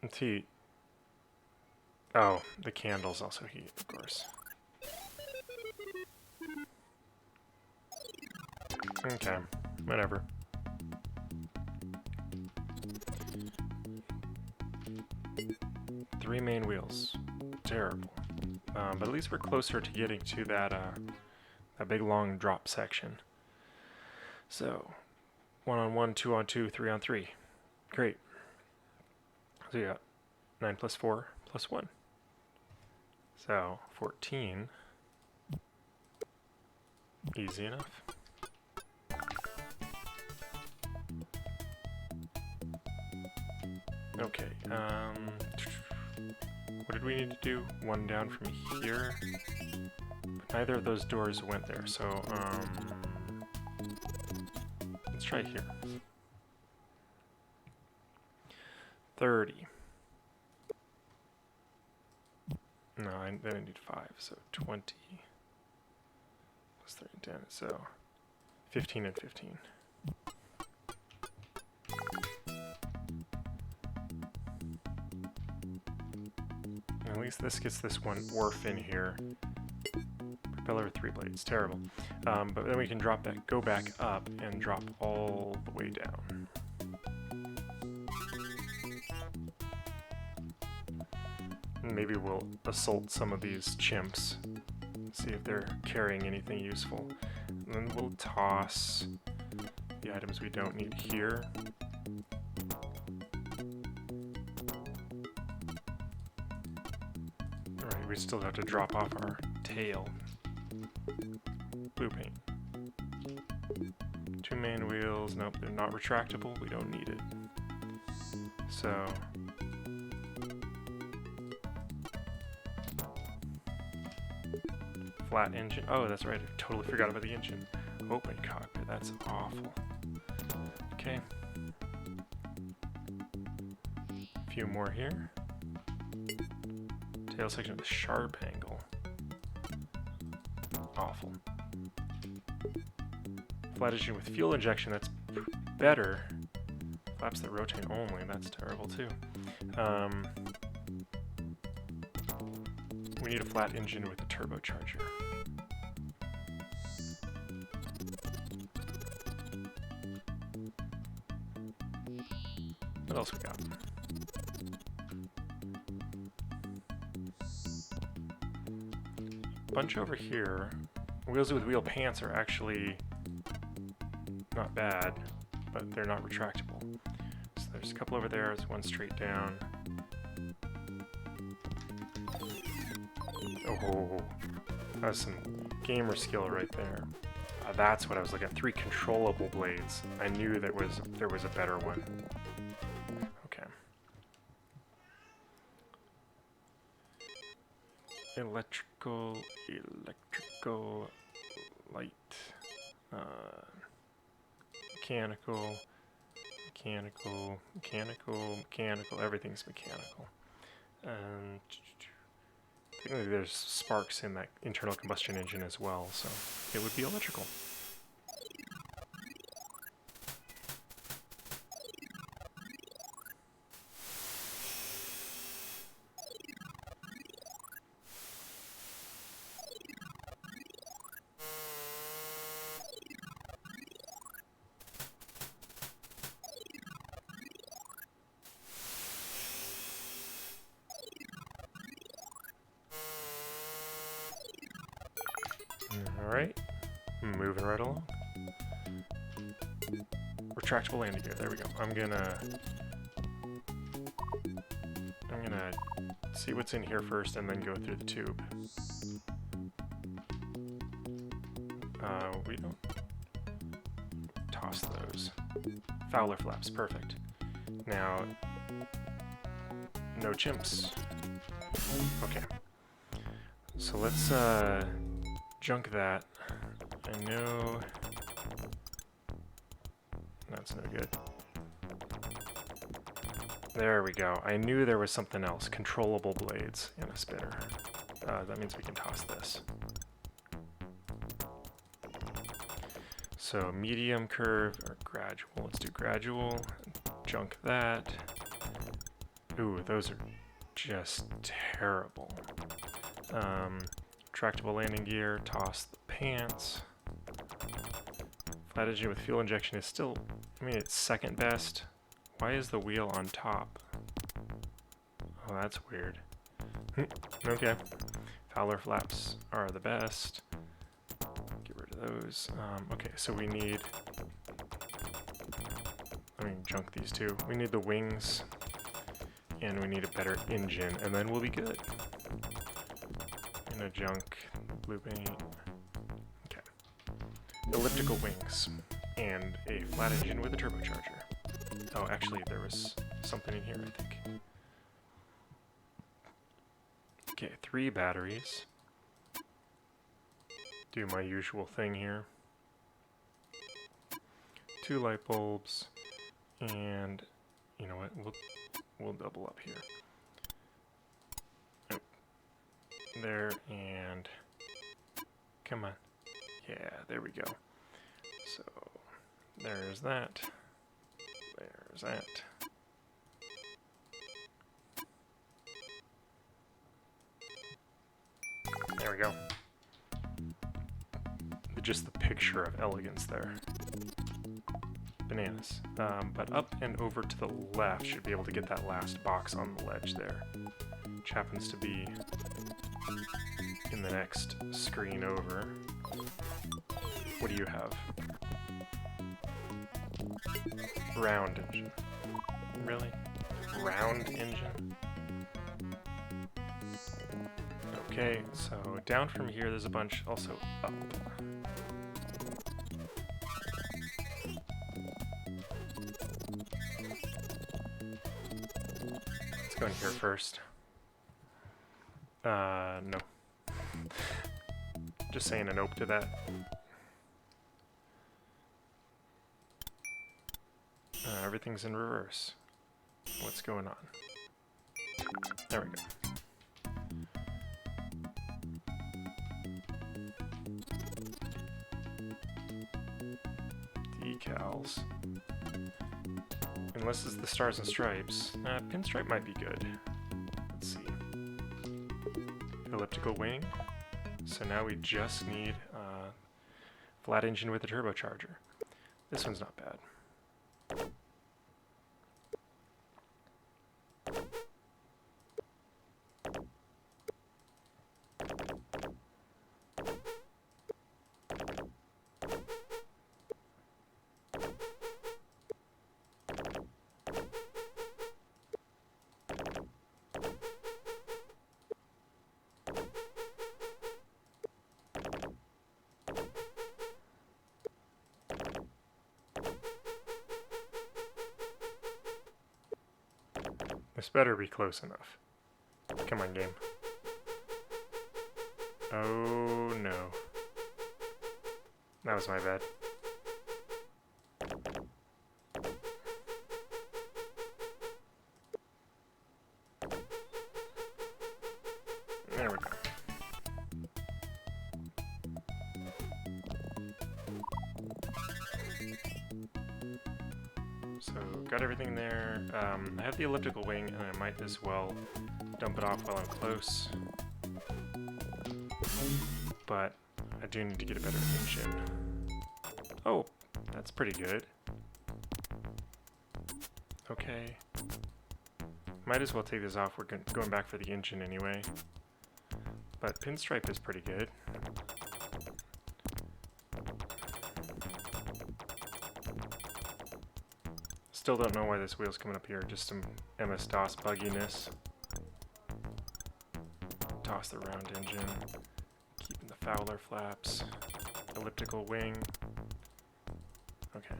It's heat. Oh, the candles also heat, of course. Okay, whatever. Three main wheels. Terrible. But at least we're closer to getting to that big long drop section. So, 1 on 1, 2 on 2, 3 on 3. Great. So you got 9 plus 4 plus 1. So 14. Easy enough. Okay, what did we need to do? One down from here? But neither of those doors went there, so, let's try here. 30. No, then I need 5, so 20. Plus 30 and 10, so 15 and 15. At least this gets this one wharf in here. Propeller with 3 blades, terrible. But then we can drop back, go back up, and drop all the way down. Maybe we'll assault some of these chimps, see if they're carrying anything useful. And then we'll toss the items we don't need here. Alright, we still have to drop off our tail. Blue paint. 2 main wheels. Nope, they're not retractable. We don't need it. So flat engine. Oh, that's right. I totally forgot about the engine. Open cockpit. That's awful. Okay. A few more here. Tail section with a sharp angle. Awful. Flat engine with fuel injection. That's better. Flaps that rotate only. That's terrible too. We need a flat engine with a turbocharger. What else we got? Bunch over here. Wheels with wheel pants are actually not bad, but they're not retractable. So there's a couple over there. There's one straight down. Oh, that was some gamer skill right there. That's what I was looking at. 3 controllable blades. I knew there was a better one. Okay. Electrical, light, mechanical, everything's mechanical. And technically there's sparks in that internal combustion engine as well, so it would be electrical. Alright, moving right along. Retractable landing gear, there we go. I'm gonna see what's in here first and then go through the tube. We don't toss those. Fowler flaps, perfect. Now, no chimps. Okay. So let's junk that. I know that's no good. There we go. I knew there was something else. Controllable blades and a spinner. That means we can toss this. So medium curve or gradual. Let's do gradual. Junk that. Ooh, those are just terrible. Retractable landing gear, toss the pants. Flat engine with fuel injection is still, I mean, it's second best. Why is the wheel on top? Oh, that's weird. Okay. Fowler flaps are the best. Get rid of those. Okay, so we need, junk these two. We need the wings, and we need a better engine, and then we'll be good. A junk, blue paint. Okay. Elliptical wings and a flat engine with a turbocharger. Oh, actually, there was something in here, I think. Okay, 3 batteries. Do my usual thing here. 2 light bulbs, and you know what? We'll double up here. There, and come on. Yeah, there we go. So there's that. There's that. There we go. Just the picture of elegance there. Bananas. But up and over to the left should be able to get that last box on the ledge there. which happens to be in the next screen over. What do you have? Round engine. Really? Round engine? Okay, so down from here there's a bunch also up. Let's go in here first. No. Just saying a nope to that. Everything's in reverse. What's going on? There we go. Decals. Unless it's the Stars and Stripes. Pinstripe might be good. Let's see. Elliptical wing. So now we just need flat engine with a turbocharger. This one's not bad. This better be close enough. Come on, game. Oh no. That was my bad. There we go. So, got everything there. I have the elliptical wing, and I might as well dump it off while I'm close. But I do need to get a better engine. Oh, that's pretty good. Okay. Might as well take this off. We're going back for the engine anyway. But Pinstripe is pretty good. Still don't know why this wheel's coming up here, just some MS-DOS bugginess. Toss the round engine, keeping the Fowler flaps, elliptical wing. Okay.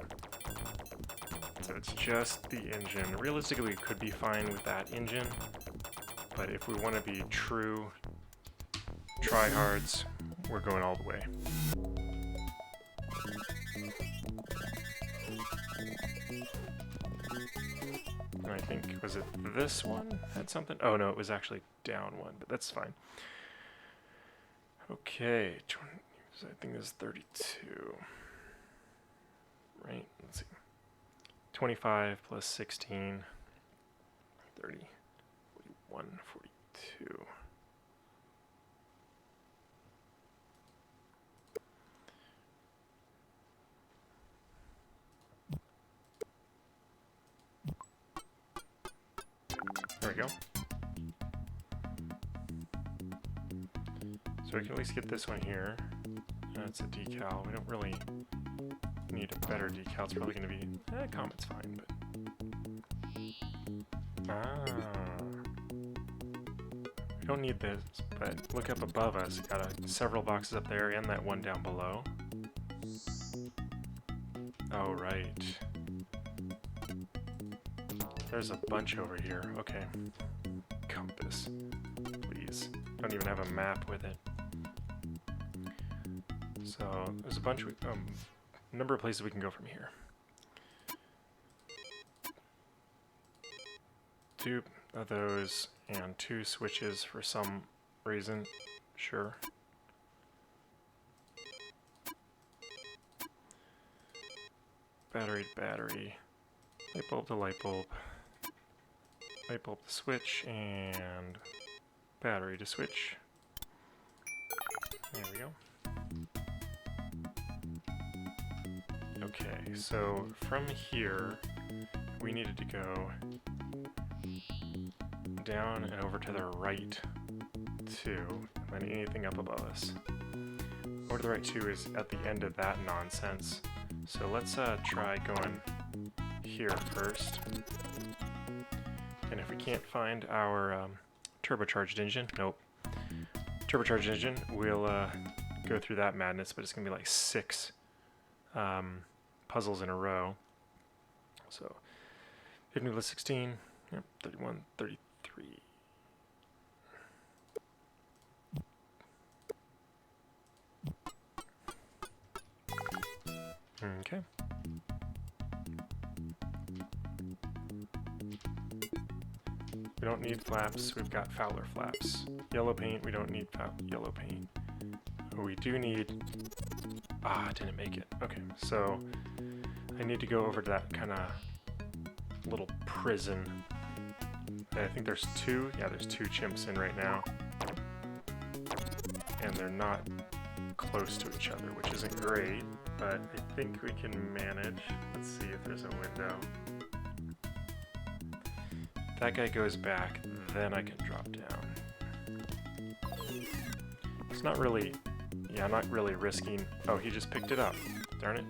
So it's just the engine. Realistically, it could be fine with that engine, but if we want to be true tryhards, we're going all the way. I think, was it this one had something? Oh no, it was actually down one, but that's fine. Okay, I think this is 32. Right, let's see. 25 plus 16, 30, 41, 42. There we go. So we can at least get this one here. It's a decal. We don't really need a better decal. It's probably going to be... Comet's fine, but... We don't need this, but look up above us. Got several boxes up there and that one down below. Oh, right. There's a bunch over here. Okay. Compass. Please. Don't even have a map with it. So, there's a bunch of... number of places we can go from here. 2 of those and 2 switches for some reason. Sure. Battery to battery. Light bulb to light bulb. Light bulb to switch, and battery to switch. There we go. Okay, so from here, we needed to go down and over to the right 2, and then anything up above us. Over to the right 2 is at the end of that nonsense. So let's try going here first. And if we can't find our turbocharged engine, nope. Turbocharged engine, we'll go through that madness, but it's going to be like 6 puzzles in a row. So 15 plus 16, yep, 31, 33. Okay. We don't need flaps, we've got Fowler flaps. Yellow paint, we don't need yellow paint. We do need... Ah, didn't make it. Okay, so I need to go over to that kind of little prison. I think there's 2. Yeah, there's 2 chimps in right now. And they're not close to each other, which isn't great, but I think we can manage. Let's see if there's a window. If that guy goes back, then I can drop down. It's not really... Yeah, I'm not really risking... Oh, he just picked it up. Darn it.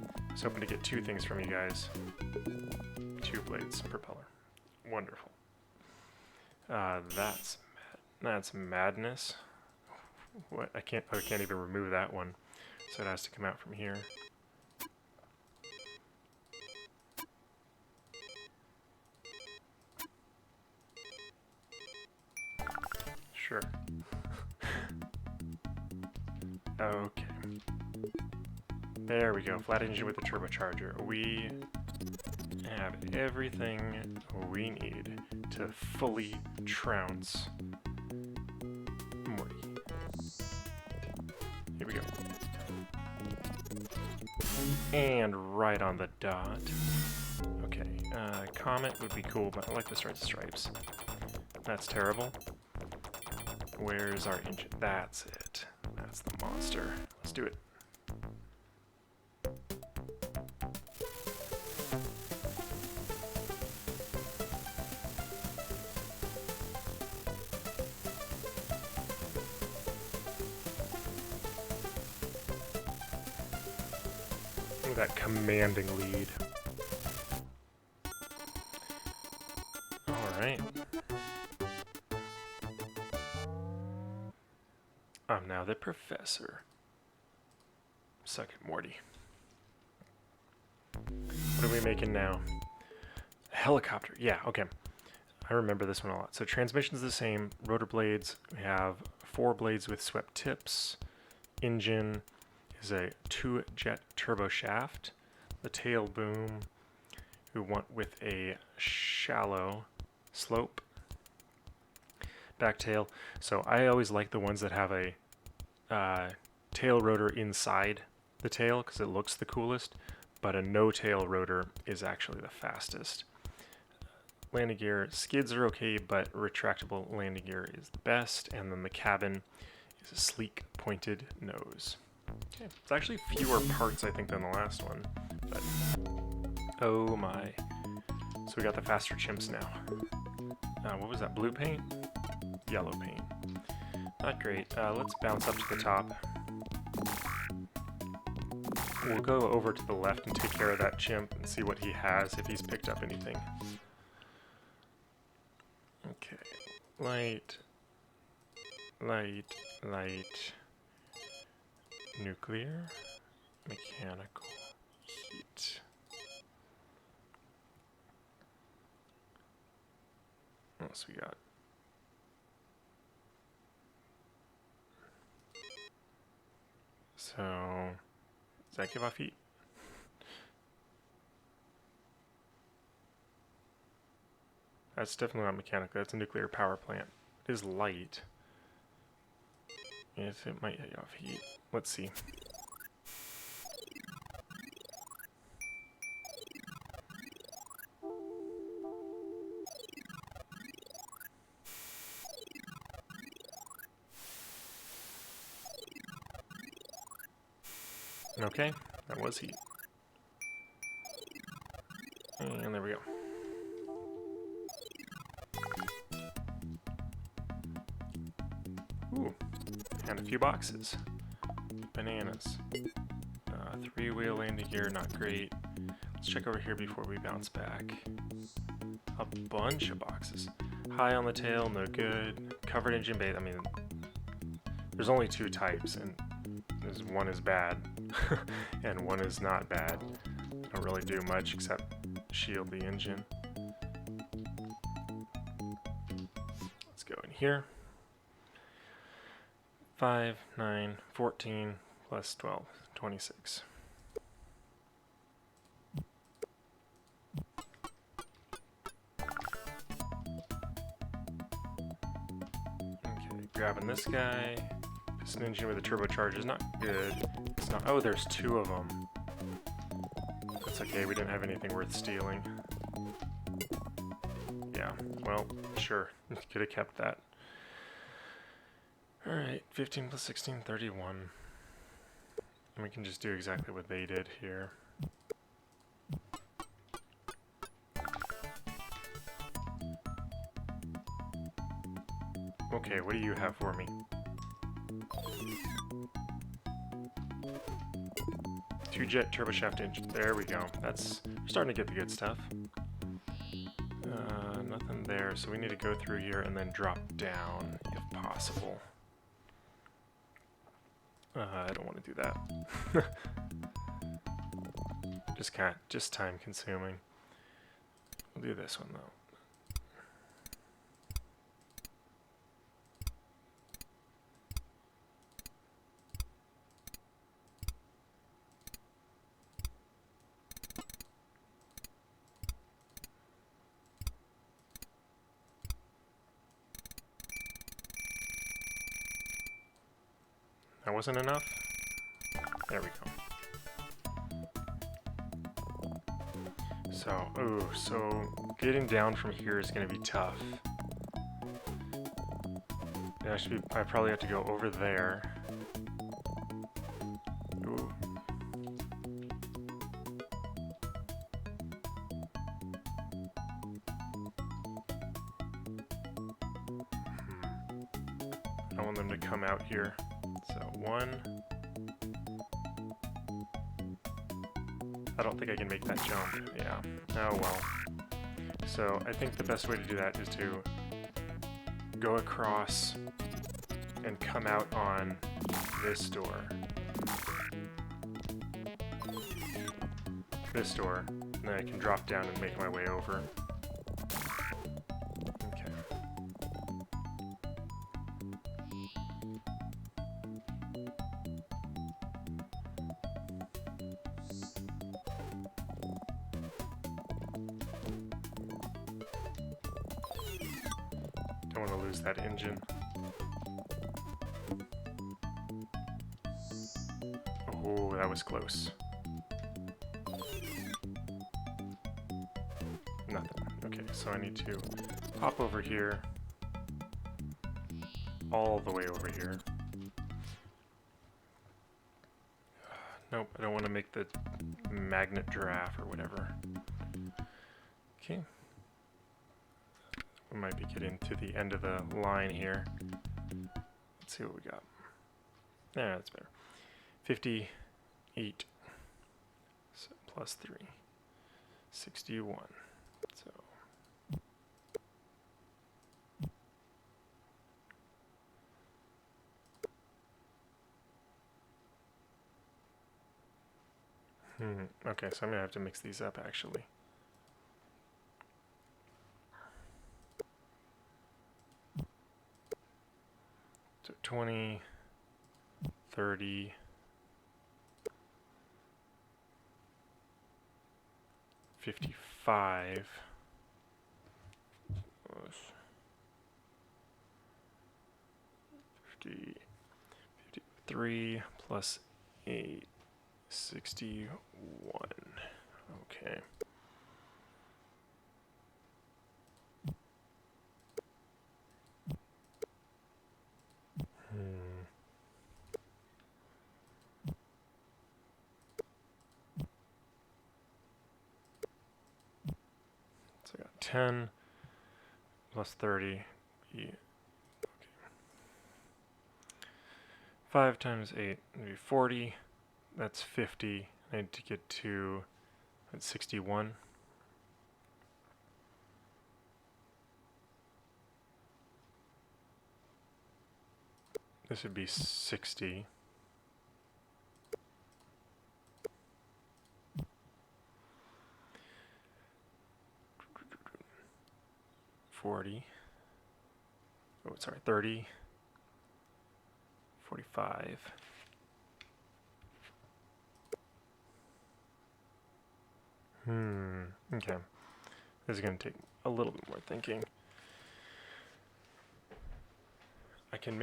I was hoping to get 2 things from you guys. 2 blades, propeller. Wonderful. That's madness. What? I can't even remove that one. So it has to come out from here. Sure. Okay. There we go. Flat engine with the turbocharger. We have everything we need to fully trounce Morty. Here we go. And right on the dot. Okay, Comet would be cool, but I like the stripes. That's terrible. Where's our engine? That's it. That's the monster. Let's do it. Look at that commanding lead. Alright. I'm now the professor. Suck it, Morty. What are we making now? A helicopter. Yeah, okay. I remember this one a lot. So transmission's the same. Rotor blades, we have 4 blades with swept tips. Engine is a 2-jet turbo shaft. The tail boom, we want with a shallow slope. Back tail. So I always like the ones that have a tail rotor inside the tail because it looks the coolest, but a no-tail rotor is actually the fastest. Landing gear, skids are okay, but retractable landing gear is the best, and then the cabin is a sleek pointed nose. Okay, it's actually fewer parts I think than the last one, but oh my. So we got the faster chimps now. What was that, blue paint? Yellow paint. Not great. Let's bounce up to the top. We'll go over to the left and take care of that chimp and see what he has, if he's picked up anything. Okay. Light. Light. Light. Nuclear. Mechanical. Heat. What else we got? So, does that give off heat? That's definitely not mechanical. That's a nuclear power plant. It is light. Yes, it might give off heat. Let's see. Okay, that was heat. And there we go. Ooh, and a few boxes. Bananas. Three-wheel landing gear, not great. Let's check over here before we bounce back. A bunch of boxes. High on the tail, no good. Covered engine bay, I mean, there's only two types, and one is bad, and one is not bad. Don't really do much except shield the engine. Let's go in here. 5, 9, 14, plus 12, 26. Grabbing this guy. Piston engine with a turbocharger is not good. It's not. Oh, there's two of them. That's okay. We didn't have anything worth stealing. Yeah. Well, sure. Could have kept that. All right. 15 plus 16, 31. And we can just do exactly what they did here. Okay, what do you have for me? Two-jet turboshaft engine. There we go. We're starting to get the good stuff. Nothing there, so we need to go through here and then drop down if possible. I don't want to do that. Just time consuming. We'll do this one though. That wasn't enough? There we go. So getting down from here is going to be tough. I probably have to go over there. Ooh. I don't want them to come out here. So 1. I don't think I can make that jump. Yeah. Oh well. So I think the best way to do that is to go across and come out on this door. This door. And then I can drop down and make my way over. Don't want to lose that engine. Oh, that was close. Nothing. Okay, so I need to hop over here. All the way over here. Nope, I don't want to make the magnet giraffe or whatever. Okay. We might be getting to the end of the line here. Let's see what we got. Yeah, that's better. 58 so plus 3. 61. So okay, so I'm gonna have to mix these up actually. So 20, 30, 55, 50, 53 plus 8, 61. Okay. So I got 10 plus 30. Yeah. Okay. 5 times 8 would be 40. That's 50. I need to get to, that's 61. This would be 60. Oh, sorry, 30, 45. Okay. This is going to take a little bit more thinking. I can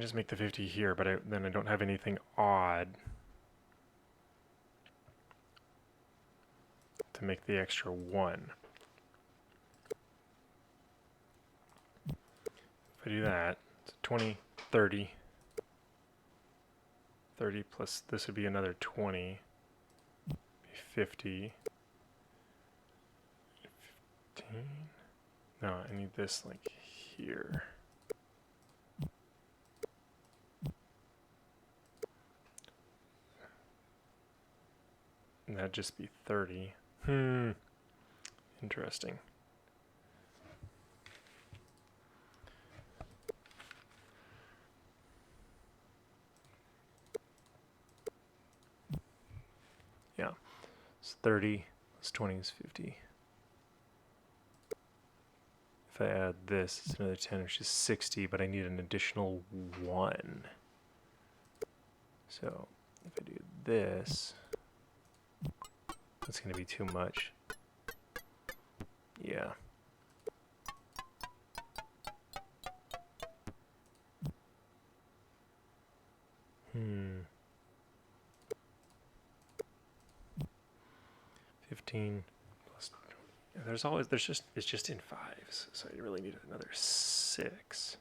just make the 50 here, but then I don't have anything odd to make the extra 1. If I do that, it's 20, 30. 30 plus this would be another 20. Be 50. 15. No, I need this like here. And that'd just be 30. Interesting. Yeah, it's 30 plus 20 is 50. If I add this, it's another 10, which is 60, but I need an additional 1. So if I do this, that's going to be too much. Yeah. Hmm. 15 plus. It's just in 5s, so you really need another 6.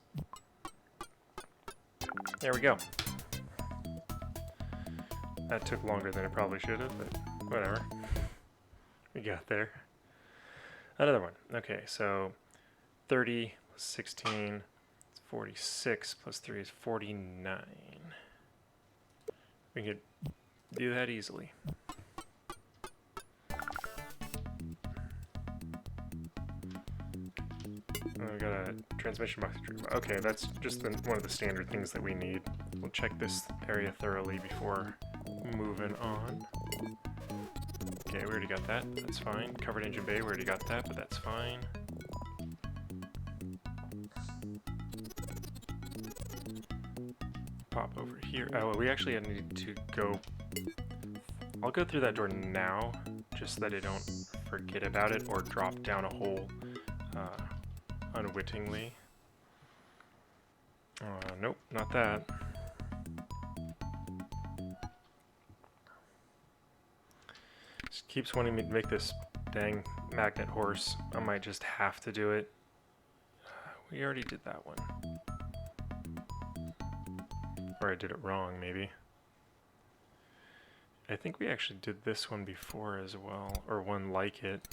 There we go. That took longer than it probably should have, but whatever. We got there. Another one. Okay, so 30 plus 16 is 46 plus 3 is 49. We could do that easily. We got a transmission box. Okay, that's just one of the standard things that we need. We'll check this area thoroughly before moving on. Okay, we already got that. That's fine. Covered engine bay, we already got that, but that's fine. Pop over here. Oh, we actually need to go. I'll go through that door now, just so that I don't forget about it or drop down a hole unwittingly. Nope, not that. Just keeps wanting me to make this dang magnet horse. I might just have to do it. We already did that one. Or I did it wrong, maybe. I think we actually did this one before as well, or one like it.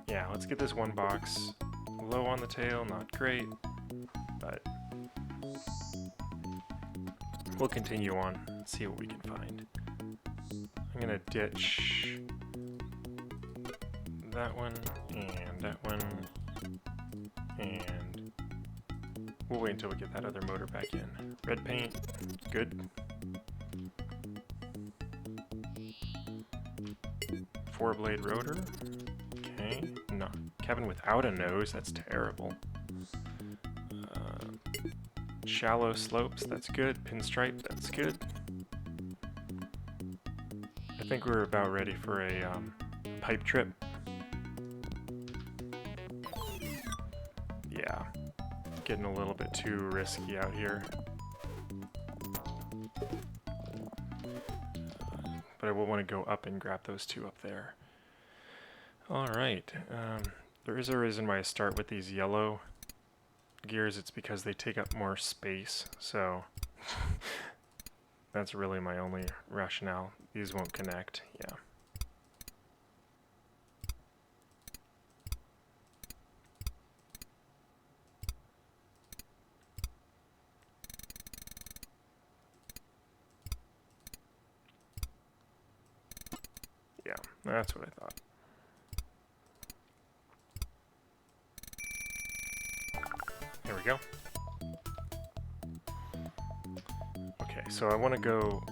Yeah, let's get this one box. Low on the tail, not great, but we'll continue on and see what we can find. I'm gonna ditch that one and that one, and we'll wait until we get that other motor back in. Red paint, good. 4-blade rotor. Okay, no, cabin without a nose, that's terrible. Shallow slopes, that's good. Pinstripe, that's good. I think we're about ready for a pipe trip. Yeah, getting a little bit too risky out here. But I will want to go up and grab those two up there. Alright, there is a reason why I start with these yellow gears. It's because they take up more space, so That's really my only rationale. These won't connect. Yeah. Yeah, that's what I thought. There we go. Okay, so I want to go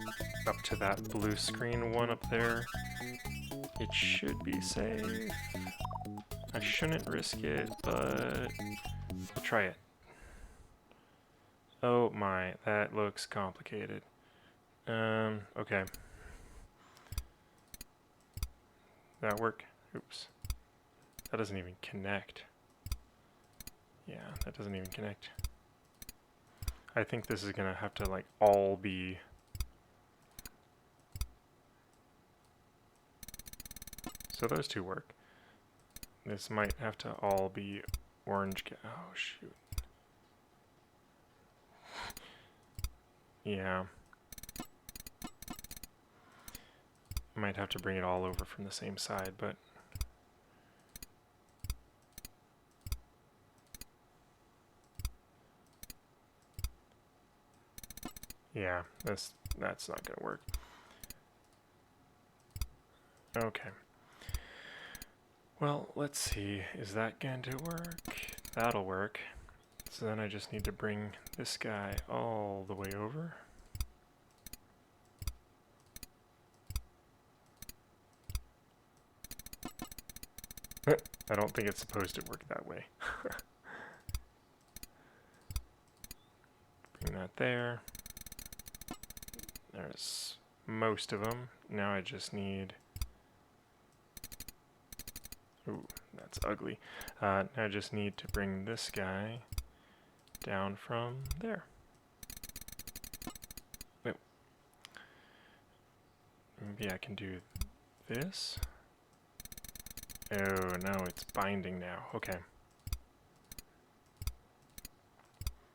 up to that blue screen one up there. It should be safe. I shouldn't risk it, but we'll try it. Oh my, that looks complicated. Okay. That work? Oops. That doesn't even connect. Yeah, that doesn't even connect. I think this is gonna have to like all be... So those two work. This might have to all be orange. Oh shoot. Yeah. Might have to bring it all over from the same side, but... Yeah, that's not gonna work. Okay. Well, let's see. Is that going to work? That'll work. So then I just need to bring this guy all the way over. I don't think it's supposed to work that way. Bring that there. There's most of them. Now I just need... Ooh, that's ugly. Now I just need to bring this guy down from there. Wait. Maybe I can do this? Oh no, it's binding now. Okay.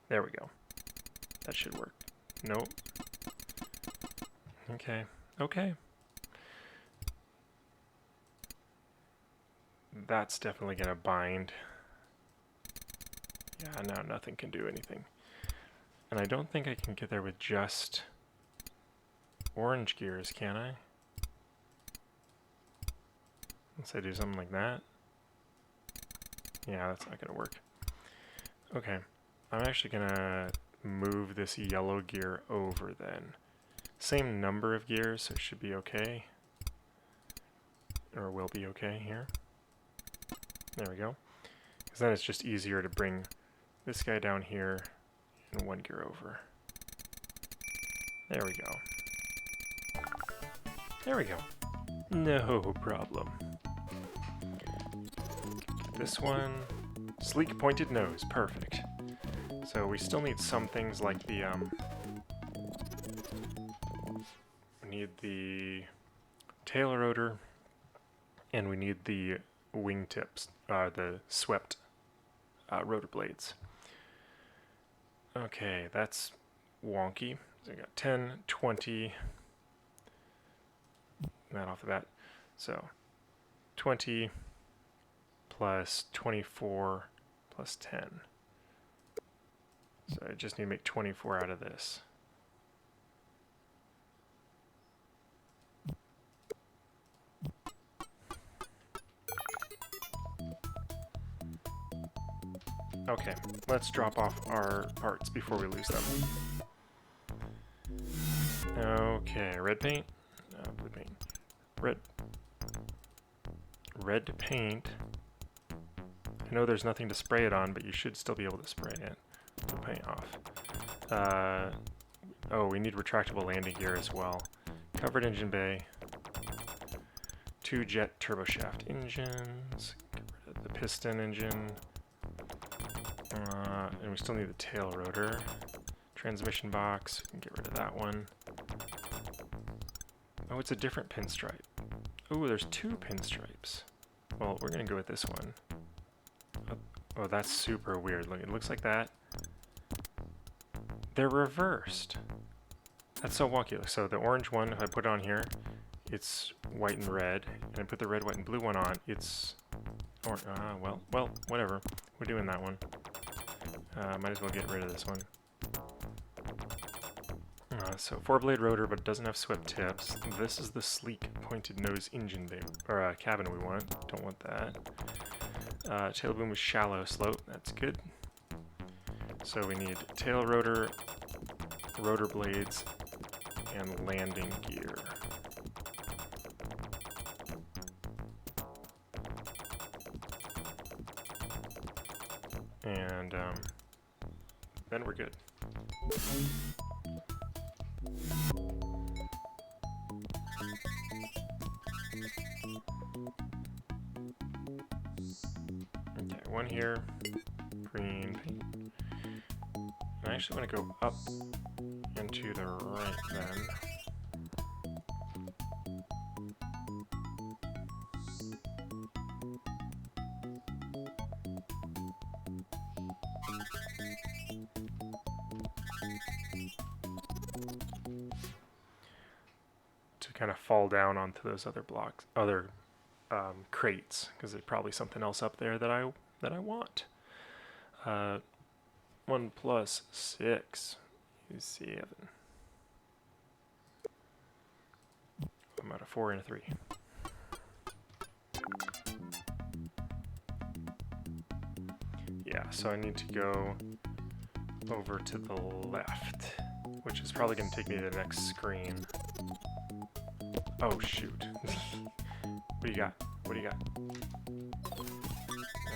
There we go. That should work. Nope. Okay. Okay. That's definitely gonna bind. Yeah, now nothing can do anything. And I don't think I can get there with just orange gears, can I? Let's say do something like that. Yeah, that's not gonna work. Okay, I'm actually gonna move this yellow gear over then. Same number of gears, so it should be okay. Or will be okay here. There we go. Because then it's just easier to bring this guy down here and one gear over. There we go. There we go. No problem. This one, sleek pointed nose, perfect. So we still need some things like the, we need the tail rotor, and we need the wingtips, the swept rotor blades. Okay, that's wonky. So I got 10, 20, that off the bat. So 20 plus 24 plus 10. So I just need to make 24 out of this. Okay, let's drop off our parts before we lose them. Okay, red paint. Blue paint. Red paint. I know there's nothing to spray it on, but you should still be able to spray it. Blue paint off. Oh, we need retractable landing gear as well. Covered engine bay. 2 jet turboshaft engines. Get rid of the piston engine. And we still need the tail rotor. Transmission box, we can get rid of that one. Oh, it's a different pinstripe. Oh, there's 2 pinstripes. Well, we're gonna go with this one. Oh, that's super weird. Look, it looks like that. They're reversed. That's so wonky. So the orange one, if I put it on here, it's white and red. And I put the red, white, and blue one on, it's well, whatever. We're doing that one. Might as well get rid of this one. So 4-blade rotor, but it doesn't have swept tips. This is the sleek pointed nose engine bay, or cabin we want. Don't want that. Tail boom with shallow slope. That's good. So we need tail rotor, rotor blades, and landing gear. And then we're good. Okay, one here, green paint. I actually want to go up and to the right then. To kind of fall down onto those other blocks, other crates, because there's probably something else up there that I want. 1 plus 6 is 7. I'm at a 4 and a 3. Yeah, so I need to go over to the left, which is probably going to take me to the next screen. Oh, shoot. What do you got? What do you got?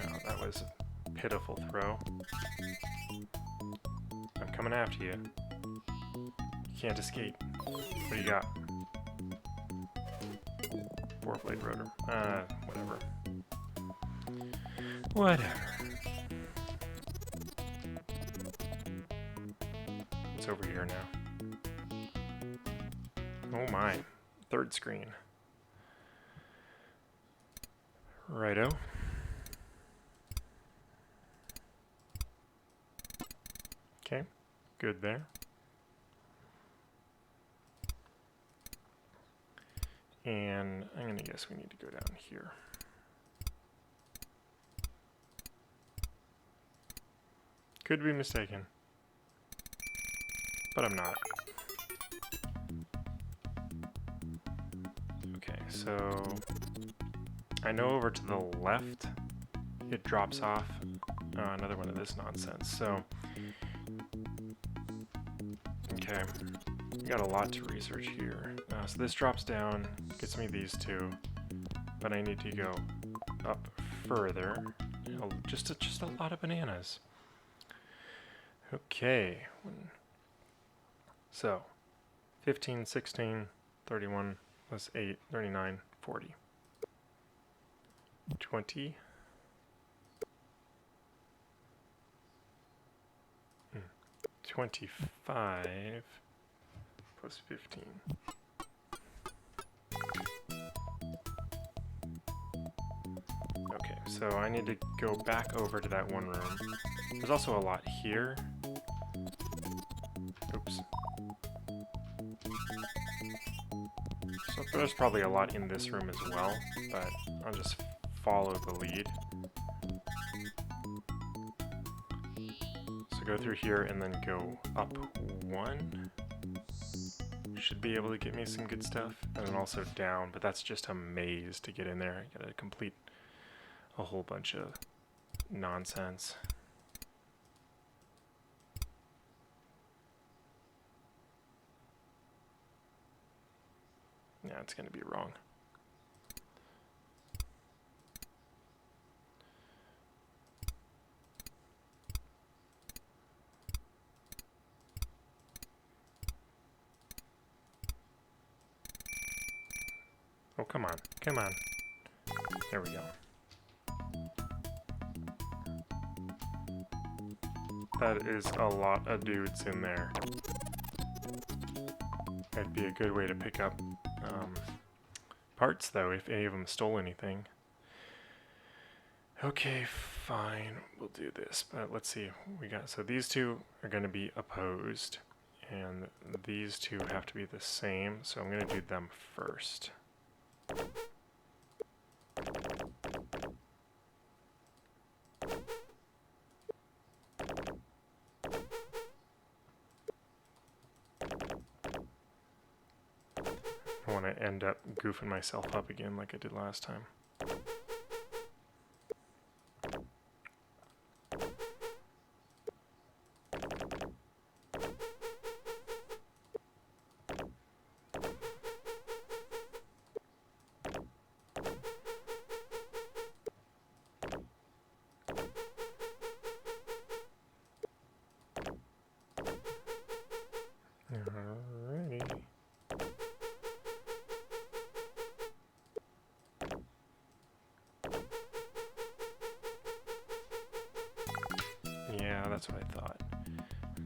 Oh, that was a pitiful throw. I'm coming after you. You can't escape. What do you got? 4-blade rotor. Whatever. Whatever. It's over here now. Oh my. 3rd screen. Righto. Okay, good there. And I'm gonna guess we need to go down here. Could be mistaken, but I'm not. Okay, so I know over to the left it drops off. Another one of this nonsense. So, okay, we got a lot to research here. So this drops down, gets me these two, but I need to go up further. Just a lot of bananas. Okay, so 15, 16, 31 plus 8, 39, 40. 20. 25 plus 15. Okay, so I need to go back over to that one room. There's also a lot here. Oops. So there's probably a lot in this room as well, but I'll just follow the lead. So go through here and then go up 1. Should be able to get me some good stuff. And then also down, but that's just a maze to get in there. I gotta complete a whole bunch of nonsense. Yeah, it's gonna be wrong. Oh, come on. Come on. There we go. That is a lot of dudes in there. That'd be a good way to pick up parts, though, if any of them stole anything. Okay, fine. We'll do this. But let's see what we got. So these two are going to be opposed. And these two have to be the same, so I'm going to do them first. I want to end up goofing myself up again like I did last time. Alrighty. Yeah, that's what I thought.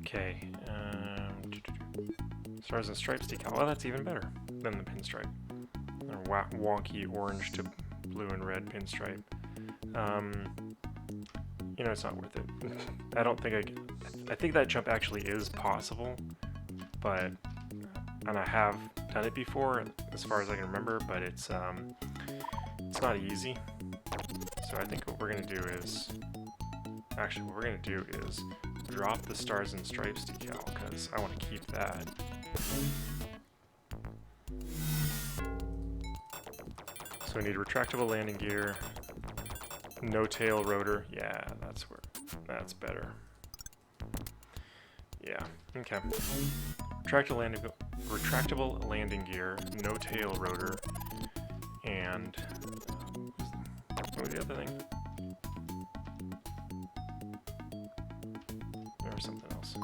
Okay. Stars and stripes decal. Well, that's even better than the pinstripe. Or wonky orange to blue and red pinstripe. You know, it's not worth it. I don't think I think that jump actually is possible, but, and I have done it before, as far as I can remember, but it's not easy. So I think what we're gonna do is, actually what we're gonna do is drop the stars and stripes decal, because I want to keep that. So we need retractable landing gear, no tail rotor. Yeah, that's better. Yeah, okay. Retractable landing gear, no tail rotor, and what was the other thing? There was something else.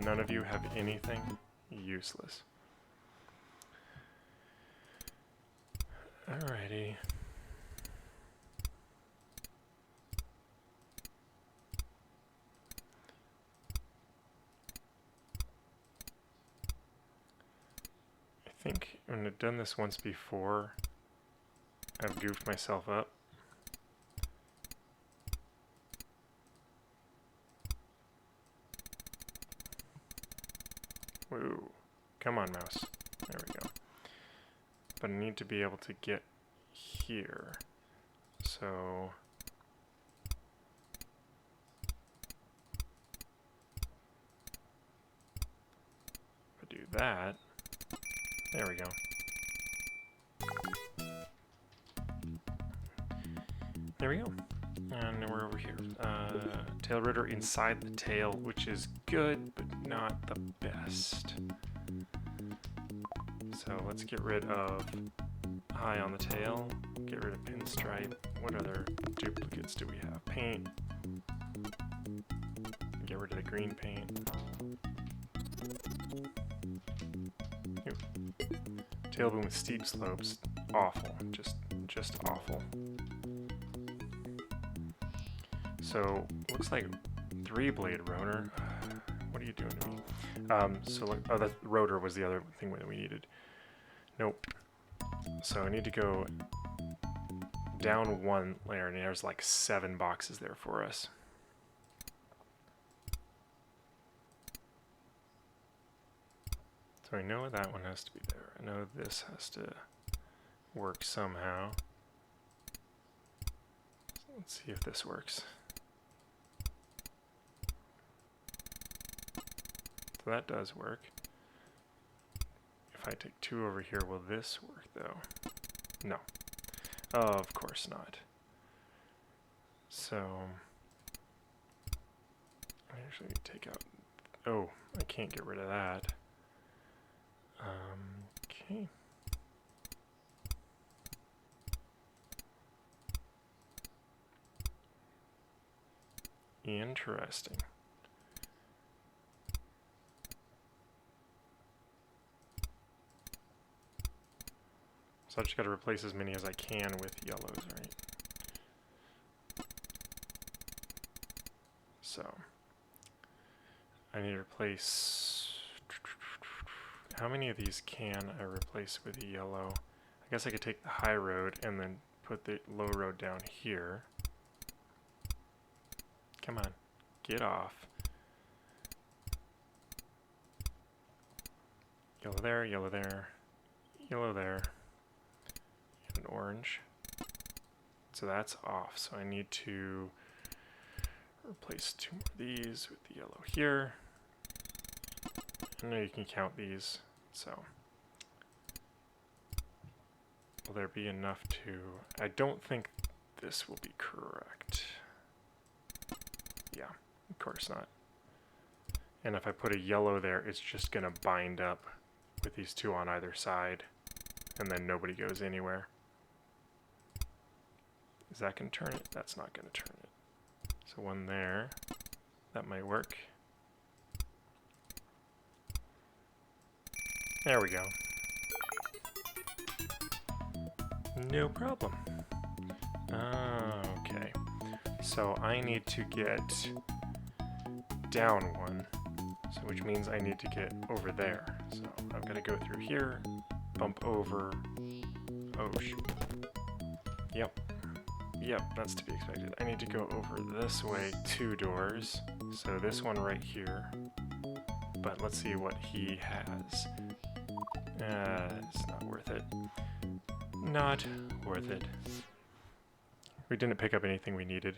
None of you have anything? Useless. Alrighty. I think when I've done this once before, I've goofed myself up. Woo. Come on, mouse. There we go. But I need to be able to get here. So if I do that, there we go. There we go. And now we're over here. Tail rotor inside the tail, which is good, but not the best. So let's get rid of high on the tail, get rid of pinstripe. What other duplicates do we have? Paint. Get rid of the green paint. Tail boom with steep slopes. Awful. Just awful. So, looks like 3-blade rotor. What are you doing to me? So, oh, that rotor was the other thing that we needed. Nope. So I need to go down one layer, and there's like 7 boxes there for us. So I know that one has to be there. I know this has to work somehow. So let's see if this works. So that does work. If I take 2 over here, will this work though? No. Of course not. So I actually need to take out, oh, I can't get rid of that. Okay. Interesting. So I just got to replace as many as I can with yellows, right? So I need to replace, how many of these can I replace with yellow? I guess I could take the high road and then put the low road down here. Come on, get off. Yellow there, yellow there, yellow there, and orange. So that's off, so I need to replace 2 more of these with the yellow here. I know you can count these, so will there be enough to... I don't think this will be correct. Yeah, of course not. And if I put a yellow there, it's just going to bind up with these 2 on either side, and then nobody goes anywhere. Is that going to turn it? That's not going to turn it. So 1 there. That might work. There we go. No problem. Okay. So I need to get down 1, so which means I need to get over there. So I'm going to go through here, bump over. Oh, shoot. Yep. Yep, that's to be expected. I need to go over this way 2 doors. So this one right here. But let's see what he has. It's not worth it. Not worth it. We didn't pick up anything we needed.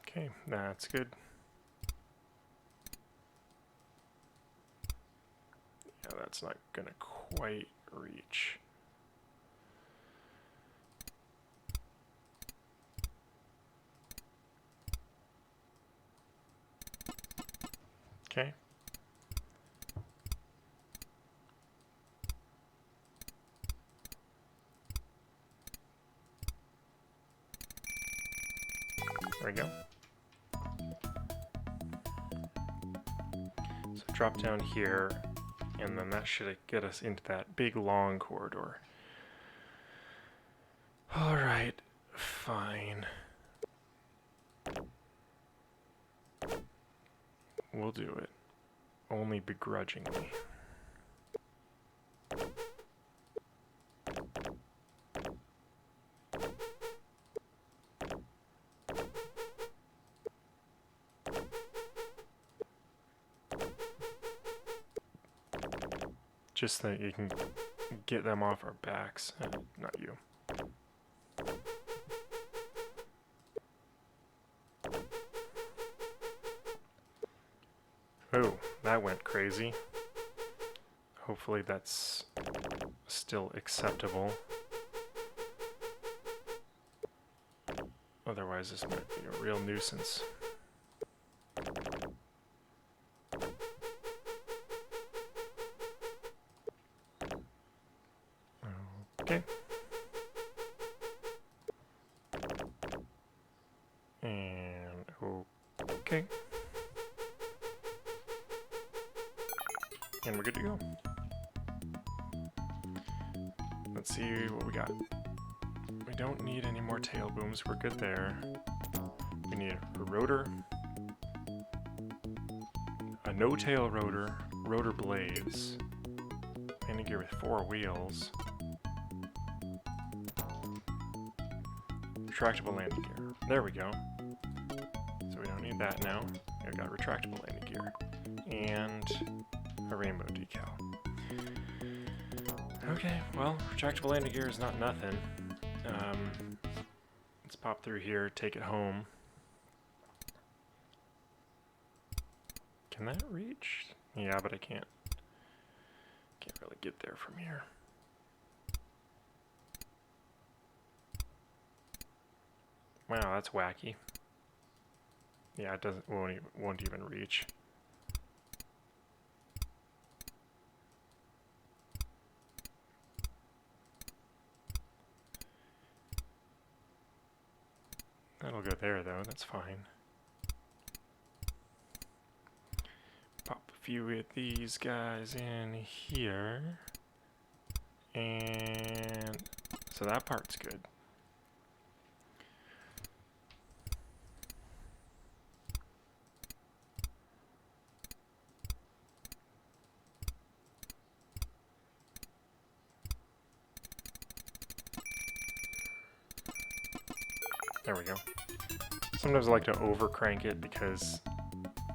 Okay, that's good. Yeah, that's not gonna quite reach. Okay. There we go. So drop down here, and then that should get us into that big long corridor. All right, fine. We'll do it. Only begrudgingly. Just that you can get them off our backs, not you. Oh, that went crazy. Hopefully that's still acceptable. Otherwise this might be a real nuisance. Okay. And okay. And we're good to go. Let's see what we got. We don't need any more tail booms. We're good there. We need a rotor, a no-tail rotor, rotor blades, landing gear with 4 wheels, retractable landing gear. There we go. So we don't need that now. We've got retractable landing gear and a rainbow decal. Okay, well, retractable landing gear is not nothing. Let's pop through here, take it home. Can that reach? Yeah, but I can't really get there from here. Wow, that's wacky. Yeah, it won't even reach. That'll go there though, that's fine. Pop a few of these guys in here. And so that part's good. There we go. Sometimes I like to over crank it because,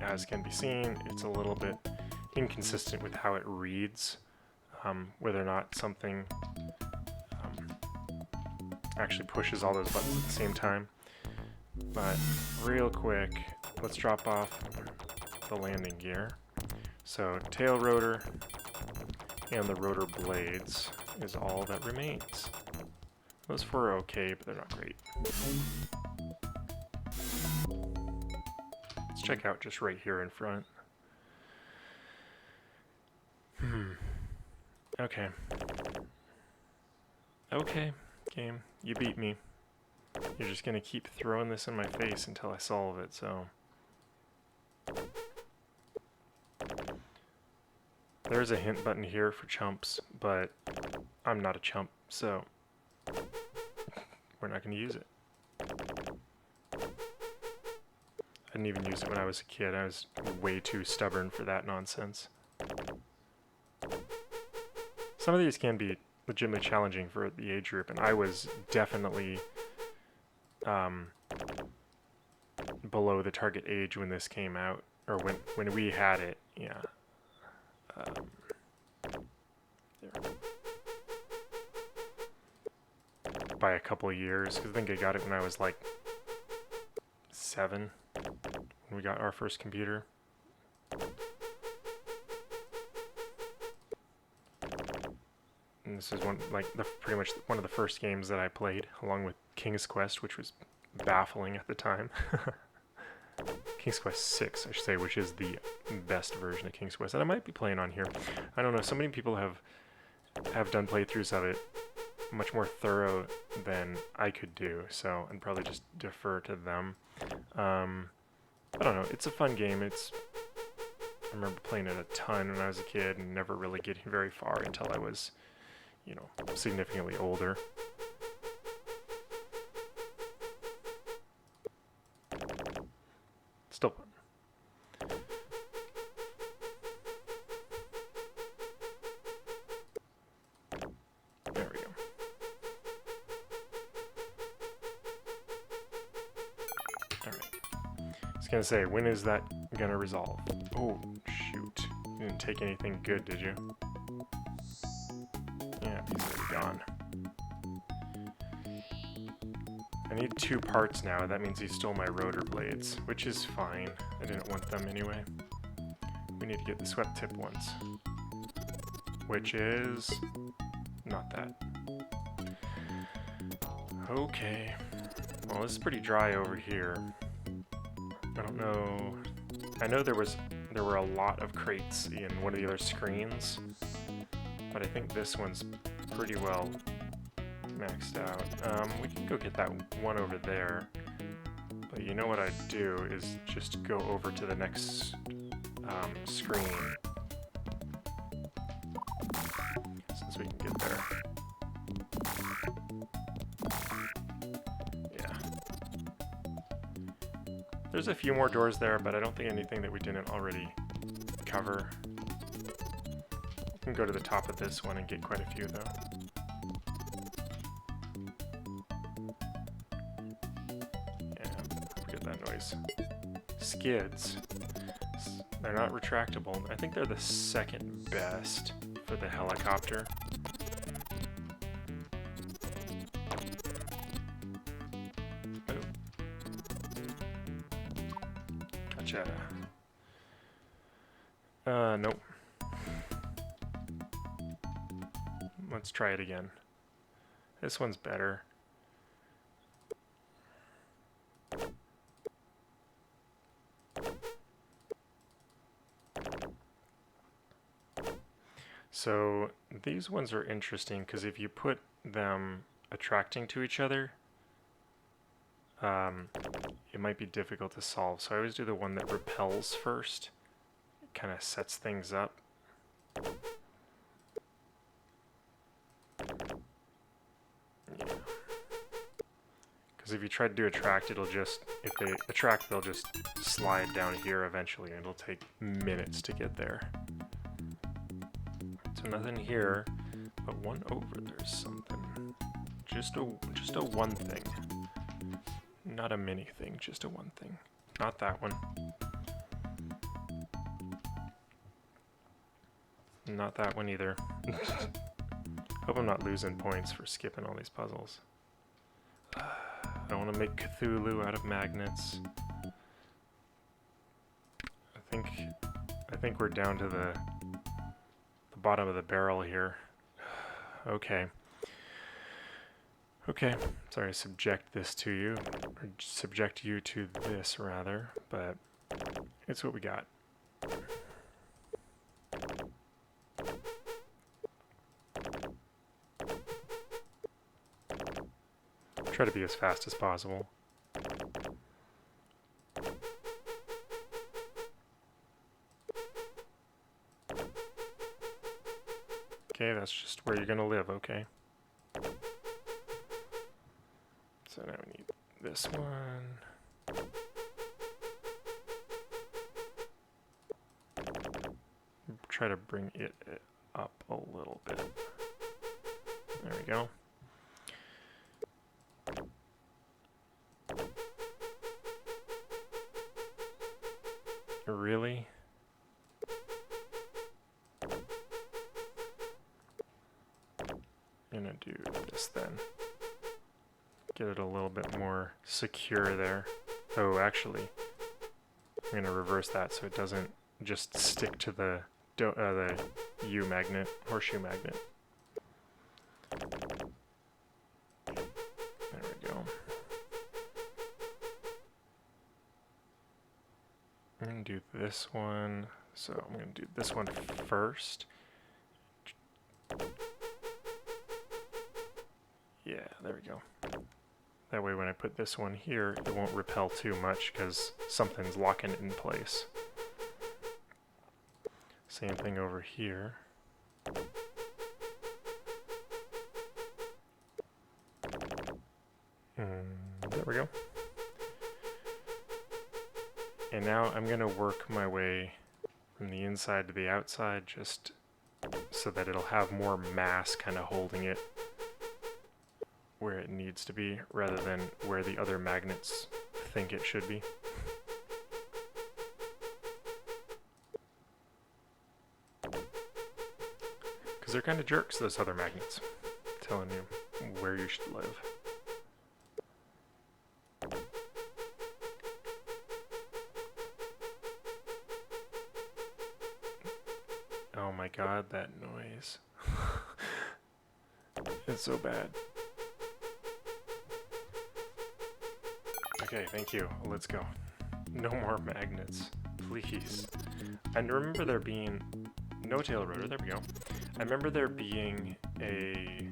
as can be seen, it's a little bit inconsistent with how it reads, whether or not something actually pushes all those buttons at the same time. But real quick, let's drop off the landing gear. So tail rotor and the rotor blades is all that remains. Those four are okay, but they're not great. Let's check out just right here in front. Okay. Okay, game, you beat me. You're just gonna keep throwing this in my face until I solve it, so... There is a hint button here for chumps, but I'm not a chump, so we're not gonna use it. I didn't even use it when I was a kid. I was way too stubborn for that nonsense. Some of these can be legitimately challenging for the age group, and I was definitely below the target age when this came out, or when we had it, yeah. There. By a couple of years, because I think I got it when I was like 7, when we got our first computer. And this is pretty much one of the first games that I played, along with King's Quest, which was baffling at the time. King's Quest 6, I should say, which is the best version of King's Quest that I might be playing on here. I don't know, so many people have done playthroughs of it much more thorough than I could do, so I'd probably just defer to them. I don't know, it's a fun game. I remember playing it a ton when I was a kid and never really getting very far until I was, you know, significantly older. Still fun. There we go. Alright. I was gonna say, when is that gonna resolve? Oh, shoot. You didn't take anything good, did you? Yeah, these are gone. I need 2 parts now. That means he stole my rotor blades, which is fine. I didn't want them anyway. We need to get the swept tip ones, which is not that. Okay. Well, this is pretty dry over here. I don't know. I know there were a lot of crates in one of the other screens, but I think this one's pretty well maxed out. We can go get that one over there, but you know what I'd do is just go over to the next screen, since we can get there. Yeah. There's a few more doors there, but I don't think anything that we didn't already cover. We can go to the top of this one and get quite a few, though. Skids. They're not retractable. I think they're the second best for the helicopter. Oh. Gotcha. Nope. Let's try it again. This one's better. So these ones are interesting because if you put them attracting to each other, it might be difficult to solve. So I always do the one that repels first. It kind of sets things up. Yeah. Because if you try to do attract, it'll just, if they attract, they'll just slide down here eventually, and it'll take minutes to get there. So nothing here, but one over, there's something. Just a one thing. not a mini thing, just a one thing. Not that one. Not that one either. Hope I'm not losing points for skipping all these puzzles. I want to make Cthulhu out of magnets. I think we're down to the bottom of the barrel here. Okay. Okay. Sorry to subject this to you, or subject you to this rather, but it's what we got. Try to be as fast as possible. Okay, that's just where you're gonna live, okay? So now we need this one. Try to bring it up a little bit. There we go. Really? I'm gonna do this then. Get it a little bit more secure there. Oh, actually, I'm gonna reverse that so it doesn't just stick to the U magnet, horseshoe magnet. There we go. I'm gonna do this one. So I'm gonna do this one first. Yeah, there we go. That way when I put this one here, it won't repel too much because something's locking it in place. Same thing over here. There we go. And now I'm going to work my way from the inside to the outside just so that it'll have more mass kind of holding it where it needs to be rather than where the other magnets think it should be. Because they're kind of jerks, those other magnets, telling you where you should live. Oh my god, that noise. It's so bad. Okay, thank you. Let's go. No more magnets, please. And remember there being no tail rotor, there we go. I remember there being a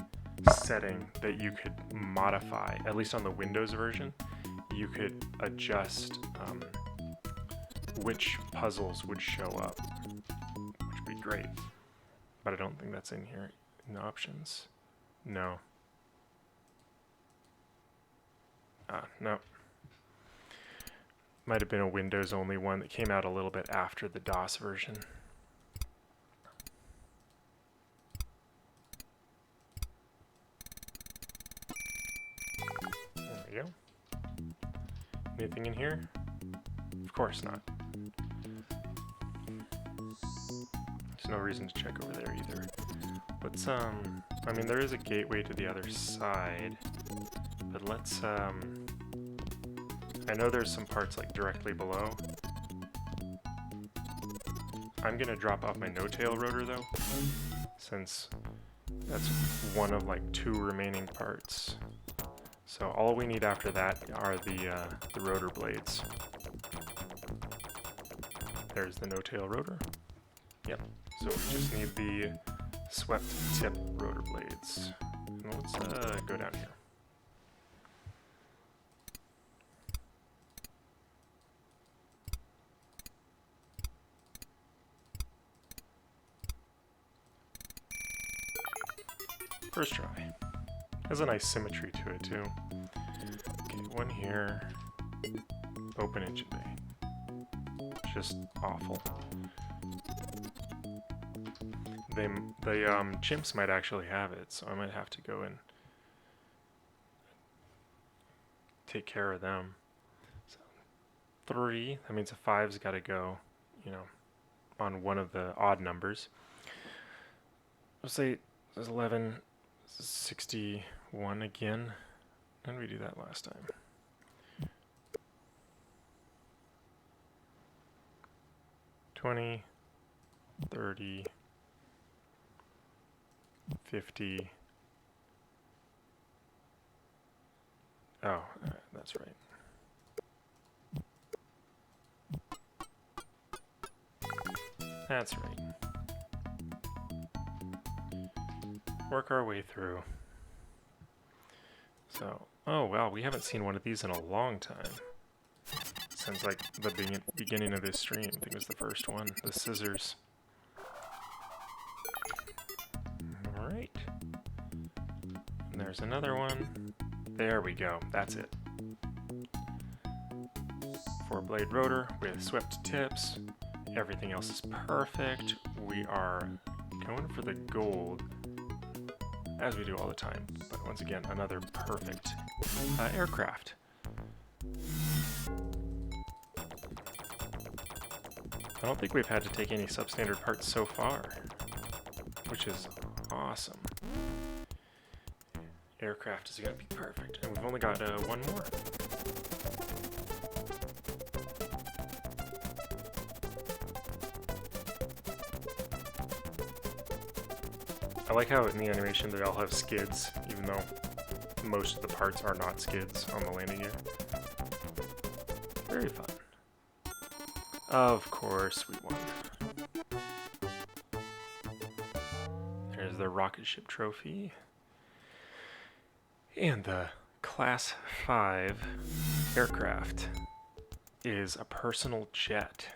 setting that you could modify, at least on the Windows version. You could adjust which puzzles would show up, which would be great. But I don't think that's in here in the options. No. No. Might have been a Windows only one that came out a little bit after the DOS version. There we go. Anything in here? Of course not. There's no reason to check over there either. Let's, I mean, there is a gateway to the other side, but let's, I know there's some parts like directly below. I'm gonna drop off my no-tail rotor though, since that's one of like 2 remaining parts. So all we need after that are the rotor blades. There's the no-tail rotor. Yep. So we just need the swept tip rotor blades. And let's go down here. First try. Has a nice symmetry to it too. Okay, one here. Open engine bay. Just awful. The chimps might actually have it, so I might have to go and take care of them. So 3, that means a 5's got to go, you know, on one of the odd numbers. Let's say this is 11, 61 again. How did we do that last time? $20, 30, 50. Oh, that's right. That's right. Work our way through. So, oh wow, we haven't seen one of these in a long time. Sounds like the beginning of this stream. I think it was the first one, the scissors. Alright. And there's another one. There we go, that's it. 4-blade rotor with swept tips. Everything else is perfect. We are going for the gold, as we do all the time. But once again, another perfect aircraft. I don't think we've had to take any substandard parts so far, which is awesome. Aircraft is going to be perfect, and we've only got one more. I like how in the animation they all have skids, even though most of the parts are not skids on the landing gear. Very fun. Of course we won. There's the rocket ship trophy. And the Class 5 aircraft is a personal jet.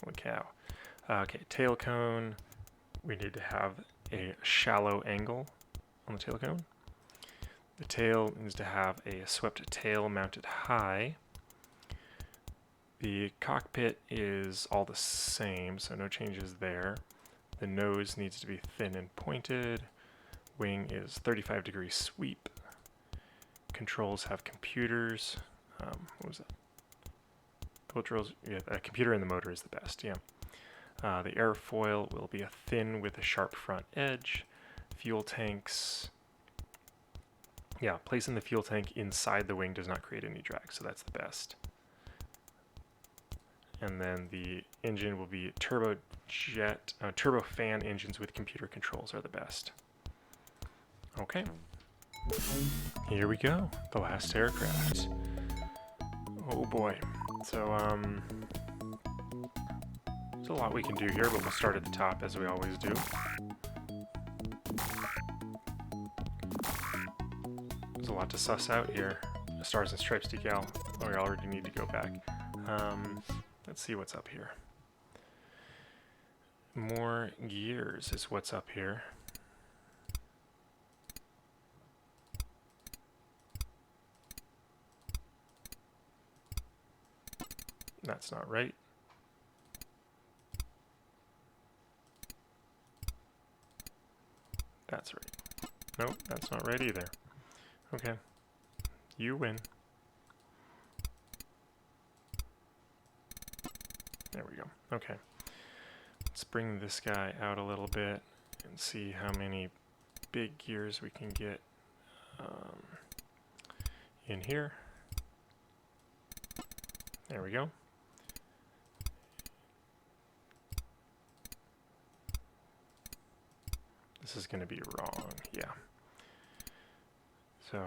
Holy cow. Okay, tail cone. We need to have a shallow angle on the tail cone. The tail needs to have a swept tail mounted high. The cockpit is all the same, so no changes there. The nose needs to be thin and pointed. Wing is 35-degree sweep. Controls have computers. What was that? Controls, yeah, a computer in the motor is the best, yeah. The airfoil will be a thin with a sharp front edge. Fuel tanks. Yeah, placing the fuel tank inside the wing does not create any drag, so that's the best. And then the engine will be turbofan engines with computer controls are the best. Okay. Here we go, the last aircraft. Oh boy. So, there's a lot we can do here, but we'll start at the top as we always do. There's a lot to suss out here. The Stars and Stripes decal. Oh, we already need to go back. Let's see what's up here. More gears is what's up here. That's not right. That's right. Nope, that's not right either. Okay. You win. There we go. Okay. Let's bring this guy out a little bit and see how many big gears we can get in here. There we go. This is going to be wrong, yeah. So,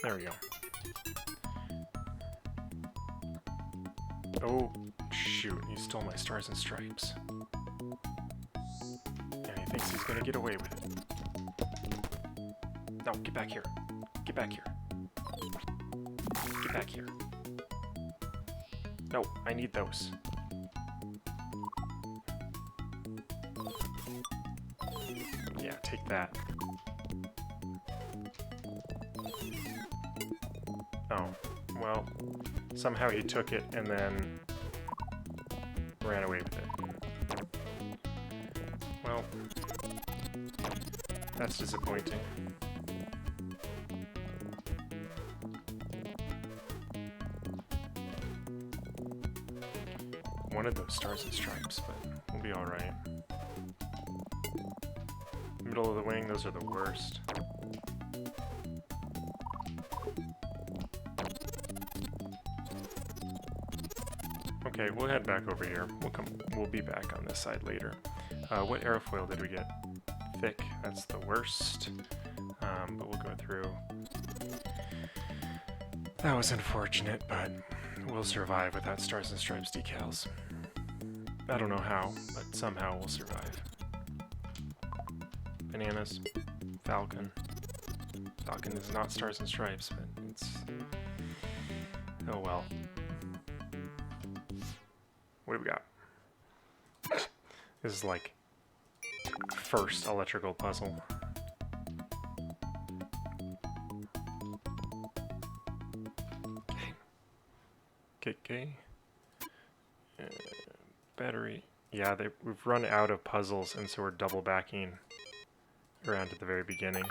there we go. Oh, shoot, he stole my Stars and Stripes. And he thinks he's going to get away with it. No, get back here. Get back here. Get back here. No, I need those. Yeah, take that. Oh, well, somehow he took it and then ran away with it. Well, That's disappointing. Wanted those stars and stripes, but we'll be alright. Middle of the wing, those are the worst. Okay, we'll head back over here. We'll be back on this side later. What aerofoil did we get? Thick, that's the worst. But we'll go through. That was unfortunate, but we'll survive without Stars and Stripes decals. I don't know how, but somehow we'll survive. Bananas, Falcon. Falcon is not Stars and Stripes, but it's... oh well. What do we got? This is like first electrical puzzle. Okay. Battery. Yeah, we've run out of puzzles, and so we're double backing around at the very beginning.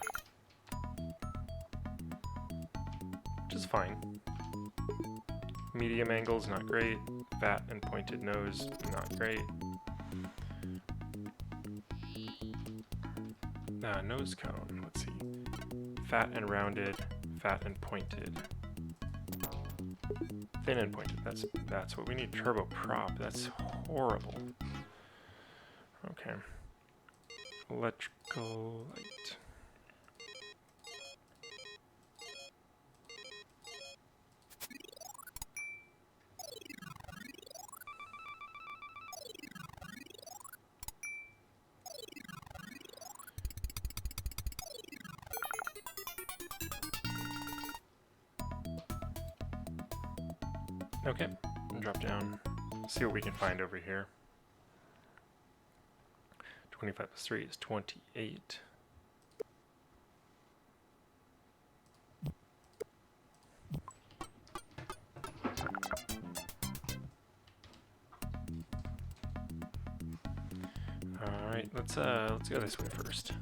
Which is fine. Medium angles, not great. Fat and pointed nose, not great. Nose cone, let's see. Fat and rounded, fat and pointed. Thin and pointed, that's what we need. Turbo prop, that's horrible. Okay. Electrical light. Okay, drop down, see what we can find over here. 25 plus 3 is 28. Alright, let's go this way first.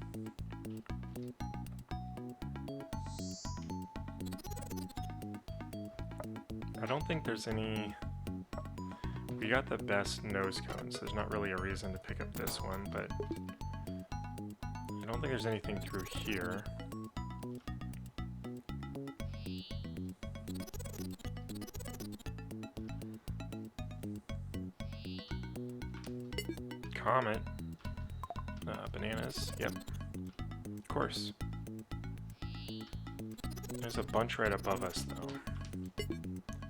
I don't think there's any... we got the best nose cone, so there's not really a reason to pick up this one, but I don't think there's anything through here. Comet. Bananas. Yep. Of course. There's a bunch right above us, though.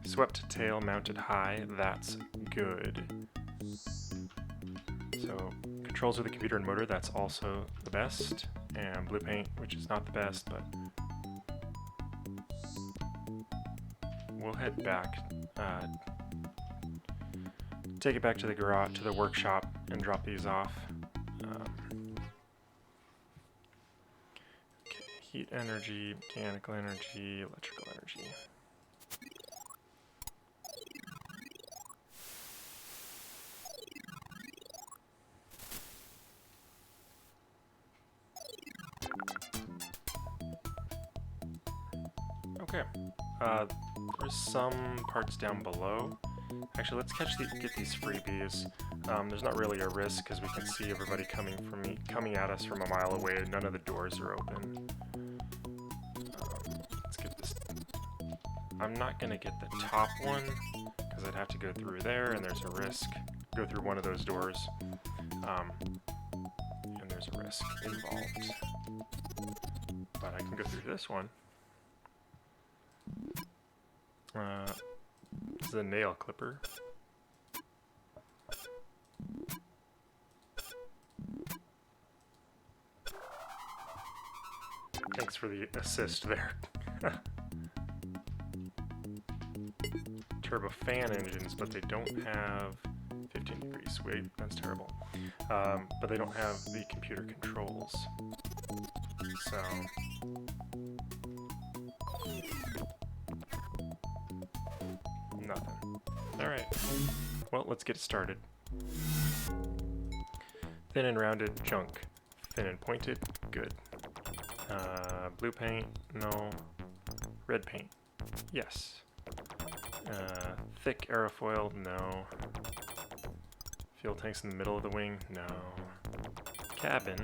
Swept tail mounted high, that's good. So, controls with the computer and motor, that's also the best. And blue paint, which is not the best, but we'll head back. Take it back to the garage, to the workshop, and drop these off. Okay, heat energy, mechanical energy, electrical energy. Okay, there's some parts down below. Actually, let's get these freebies. There's not really a risk because we can see everybody coming at us from a mile away. None of the doors are open. Let's get this. I'm not gonna get the top one because I'd have to go through there, and there's a risk. Go through one of those doors, and there's a risk involved. But I can go through this one. This is a nail clipper. Thanks for the assist there. Turbo fan engines, but they don't have 15 degrees. Wait, that's terrible. But they don't have the computer controls. So... nothing. Alright. Well, let's get started. Thin and rounded, junk. Thin and pointed, good. Blue paint, no. Red paint, yes. Thick aerofoil, no. Fuel tanks in the middle of the wing, no. Cabin,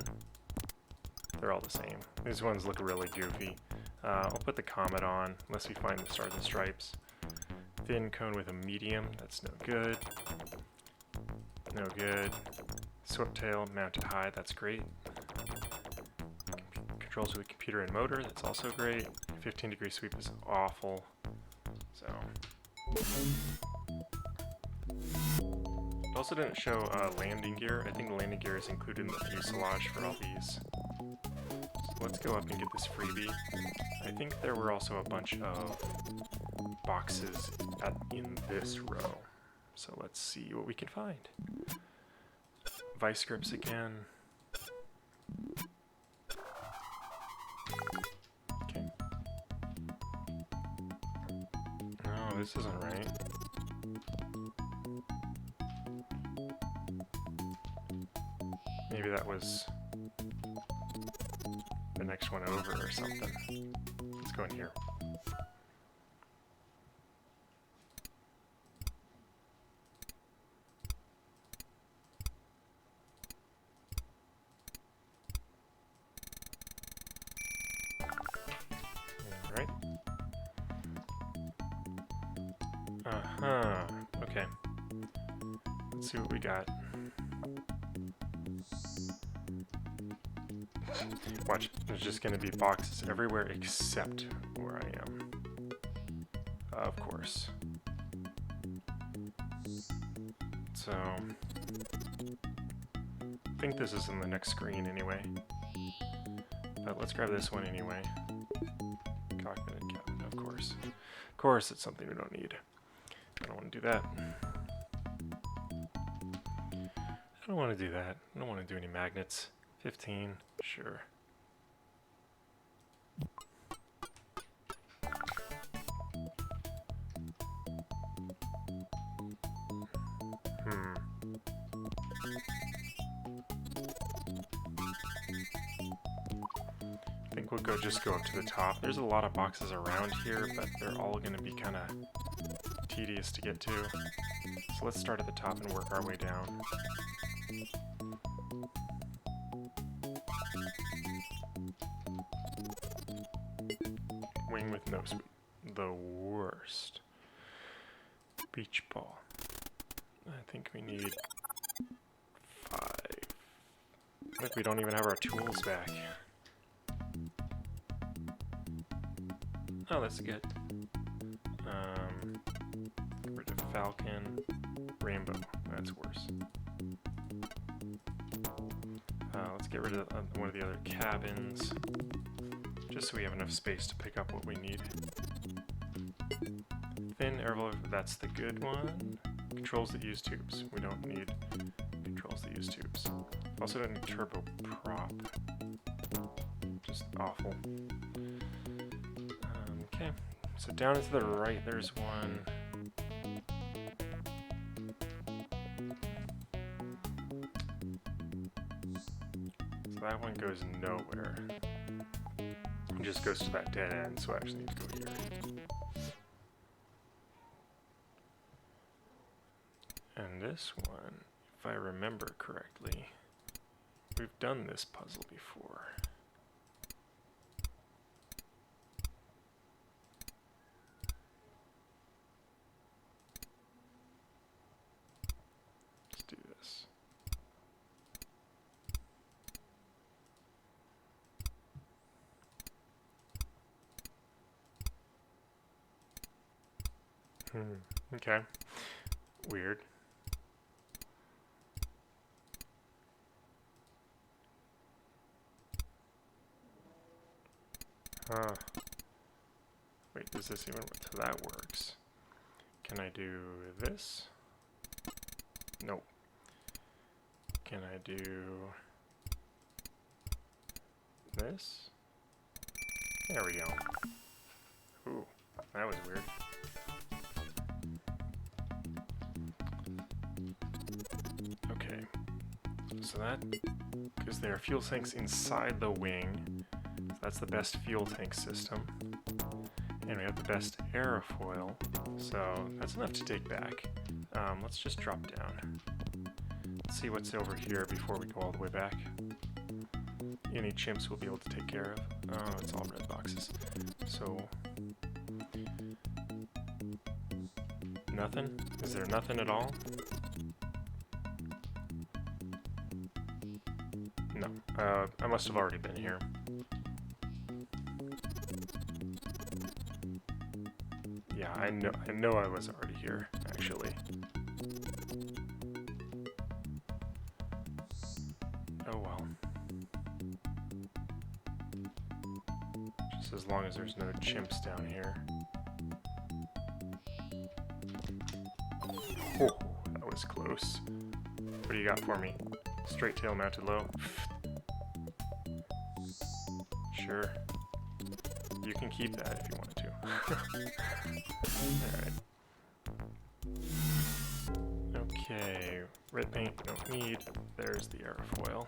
they're all the same. These ones look really goofy. I'll put the Comet on, unless we find the Stars and Stripes. Thin cone with a medium, that's no good. No good. Swiptail mounted high, that's great. Controls with computer and motor, that's also great. 15-degree sweep is awful. So. It also didn't show landing gear. I think the landing gear is included in the fuselage for all these. So let's go up and get this freebie. I think there were also a bunch of boxes in this row. So let's see what we can find. Vice grips again. Okay. No, this isn't right. Maybe that was the next one over or something. Let's go in here. Alright. Uh-huh. Okay. Let's see what we got. Watch, there's just going to be boxes everywhere except where I am. Of course. So, I think this is in the next screen anyway. But let's grab this one anyway. Cockpit and cabin, of course. Of course, it's something we don't need. I don't want to do that. I don't want to do that. I don't want to do any magnets. 15, sure. I think we'll just go up to the top. There's a lot of boxes around here, but they're all going to be kind of tedious to get to. So let's start at the top and work our way down. Wing with no sweep. The worst. Beach ball. I think we need 5. Look, we don't even have our tools back. Oh, that's good. Get rid of Falcon. Rainbow. That's worse. Let's get rid of one of the other cabins. Just so we have enough space to pick up what we need. Thin airflow, that's the good one. Controls that use tubes. We don't need controls that use tubes. Also don't need turboprop. Just awful. Okay, so down and to the right, there's one. So that one goes nowhere. It just goes to that dead end, so I actually need to go here. And this one, if I remember correctly, we've done this puzzle before. Let's do this. Okay. Weird. Huh. Wait, does this even... So that works. Can I do this? Nope. Can I do... this? There we go. Ooh, that was weird. Okay. So that... because there are fuel tanks inside the wing. So that's the best fuel tank system. And we have the best aerofoil, so that's enough to take back. Let's just drop down. Let's see what's over here before we go all the way back. Any chimps we'll be able to take care of. Oh, it's all red boxes. So, nothing? Is there nothing at all? No. I must have already been here. Yeah, I know I was already here, actually. Oh well. Just as long as there's no chimps down here. Oh, that was close. What do you got for me? Straight tail mounted low? Sure. You can keep that if you wanted to. Alright. Okay, red paint, don't need. There's the airfoil.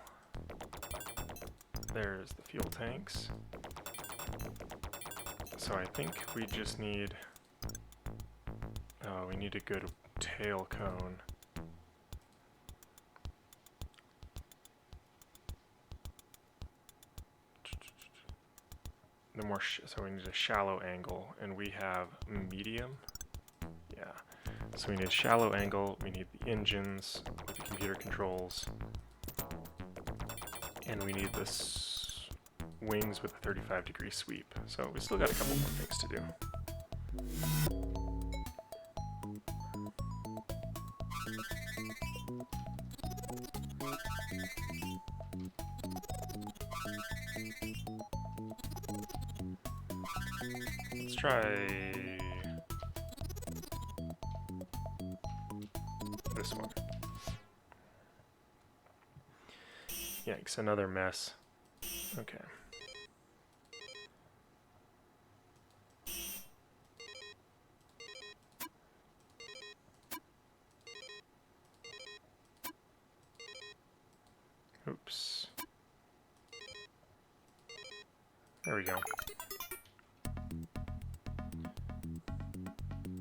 There's the fuel tanks. So I think we just need... Oh, we need a good tail cone. So we need a shallow angle, and we have medium. Yeah. So we need a shallow angle, we need the engines with the computer controls, and we need this wings with a 35-degree sweep. So we still got a couple more things to do. Let's try this one. Yikes, another mess. Okay. Oops. There we go.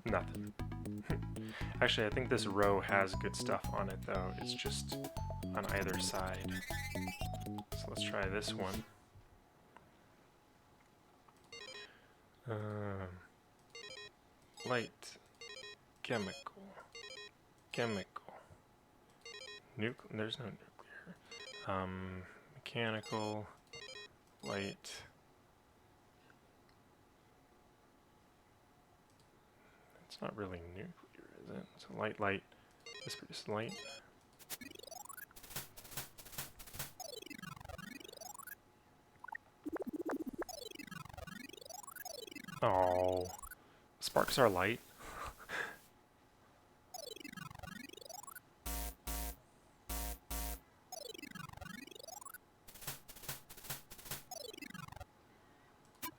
Nothing. Actually, I think this row has good stuff on it, though. It's just on either side. So let's try this one. Light. Chemical. Chemical. There's no nuclear. Mechanical. Light. It's not really nuclear, is it? So light. This produces light. Oh, sparks are light.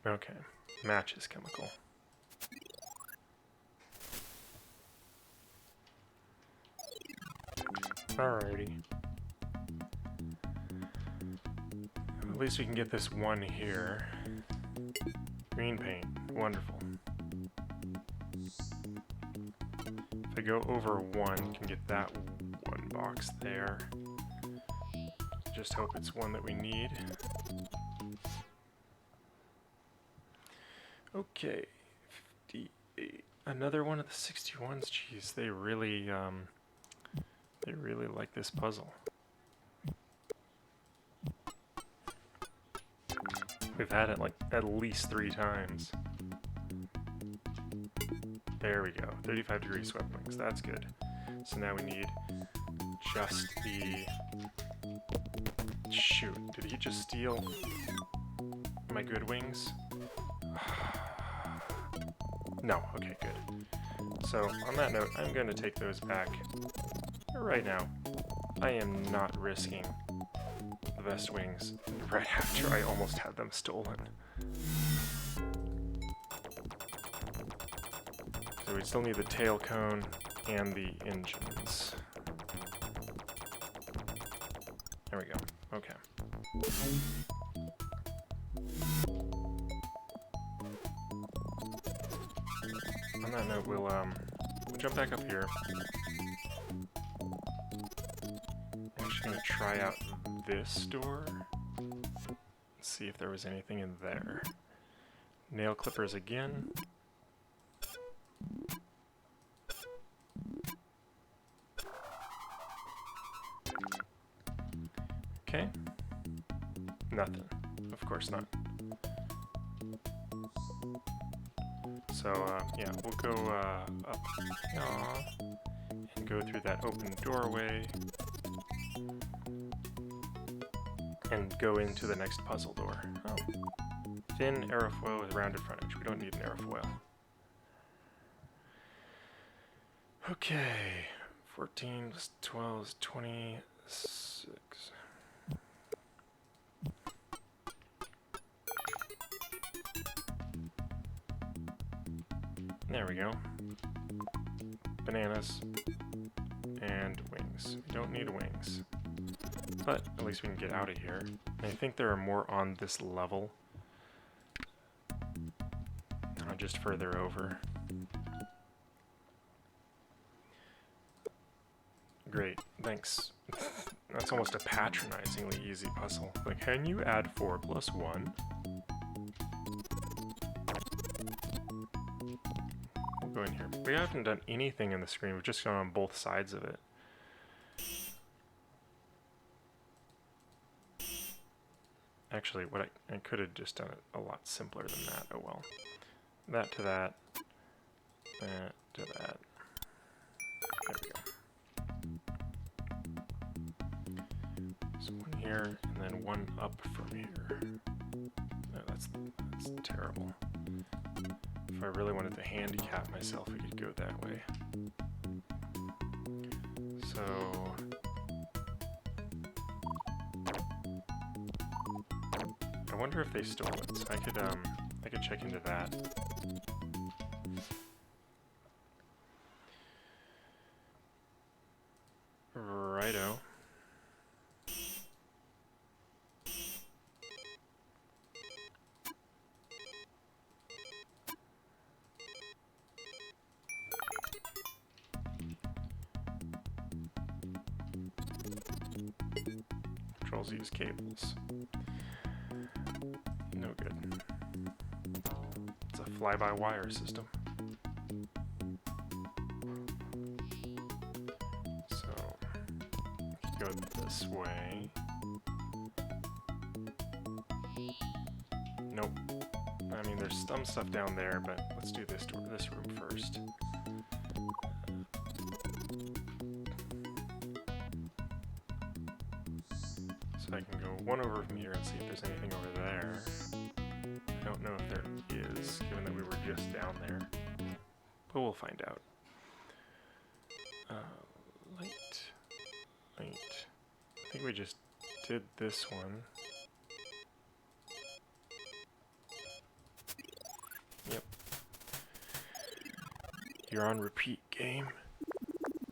Okay, matches chemical. Alrighty. At least we can get this one here. Green paint. Wonderful. If I go over one, can get that one box there. Just hope it's one that we need. Okay. 58. Another one of the 61s. Jeez, they really like this puzzle. We've had it like at least 3 times. There we go. 35-degree swept wings. That's good. So now we need just the... Shoot. Did he just steal my good wings? No. Okay, good. So on that note, I'm going to take those back right now. I am not risking the best wings right after I almost had them stolen. So we still need the tail cone and the engines. There we go. Okay. on that note, we'll jump back up here. I'm just gonna try out this door. See if there was anything in there. Nail clippers again. Okay. Nothing. Of course not. So, yeah, we'll go up here and go through that open doorway and go into the next puzzle door. Oh. Thin aerofoil with rounded frontage. We don't need an aerofoil. Okay. 14 plus 12 is 26. There we go. Bananas. And wings. We don't need wings. But at least we can get out of here. And I think there are more on this level. Just further over. Great, thanks. That's almost a patronizingly easy puzzle. Like, can you add 4 plus 1? We'll go in here. We haven't done anything in the screen, we've just gone on both sides of it. Actually, what I could have just done it a lot simpler than that. Oh well. That to that. That to that. There we go. So one here, and then one up from here. No, that's terrible. If I really wanted to handicap myself, we could go that way. So... I wonder if they stole it. So I could check into that. Righto. Controls use cables. No good. It's a fly-by-wire system. So, go this way. Nope. I mean, there's some stuff down there, but let's do this door, this room first. So I can go one over from here and see if there's anything over there. I don't know if there is, given that we were just down there. But we'll find out. Light. Light. I think we just did this one. Yep. You're on repeat, game.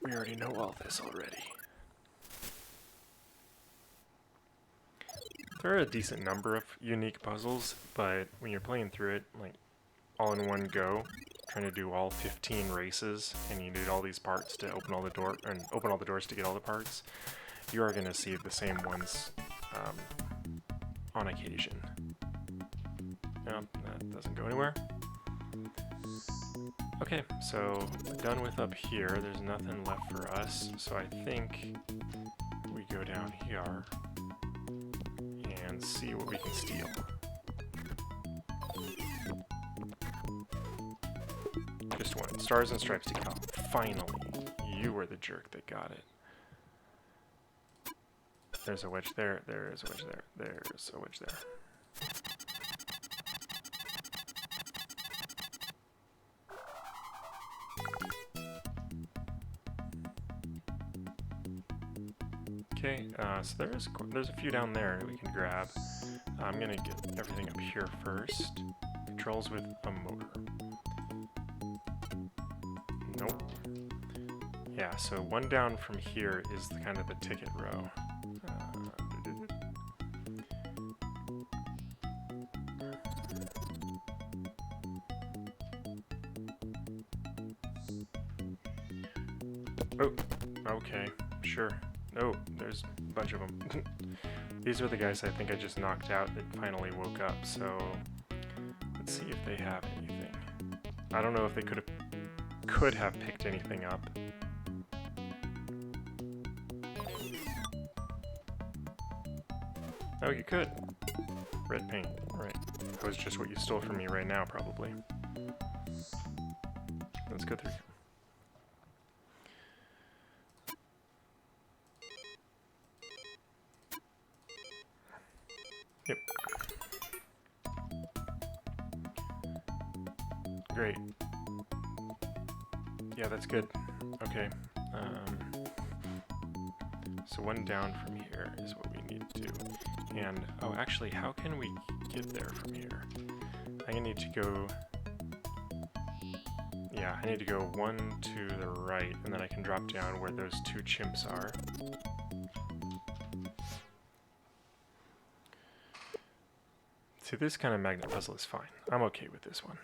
We already know all this already. There are a decent number of unique puzzles, but when you're playing through it, like, all in one go, trying to do all 15 races, and you need all these parts to open all the doors to get all the parts, you are going to see the same ones on occasion. No, that doesn't go anywhere. Okay, so done with up here. There's nothing left for us, so I think we go down here and see what we can steal. Just one. Stars and Stripes decal. Finally, you were the jerk that got it. There's a wedge there, there's a wedge there, there's a wedge there. Okay, so there's a few down there we can grab. I'm gonna get everything up here first. Controls with a motor. Nope. Yeah, so one down from here is the kind of the ticket row. Oh, okay, sure. Oh, there's a bunch of them. These are the guys I think I just knocked out that finally woke up, so let's see if they have anything. I don't know if they could have picked anything up. Oh, you could. Red paint, right. That was just what you stole from me right now, probably. Let's go through. Yep. Great. Yeah, that's good. Okay. So one down from here is what we need to do. And, oh, actually, how can we get there from here? I'm gonna need to go... Yeah, I need to go one to the right, and then I can drop down where those two chimps are. See, this kind of magnet puzzle is fine. I'm okay with this one.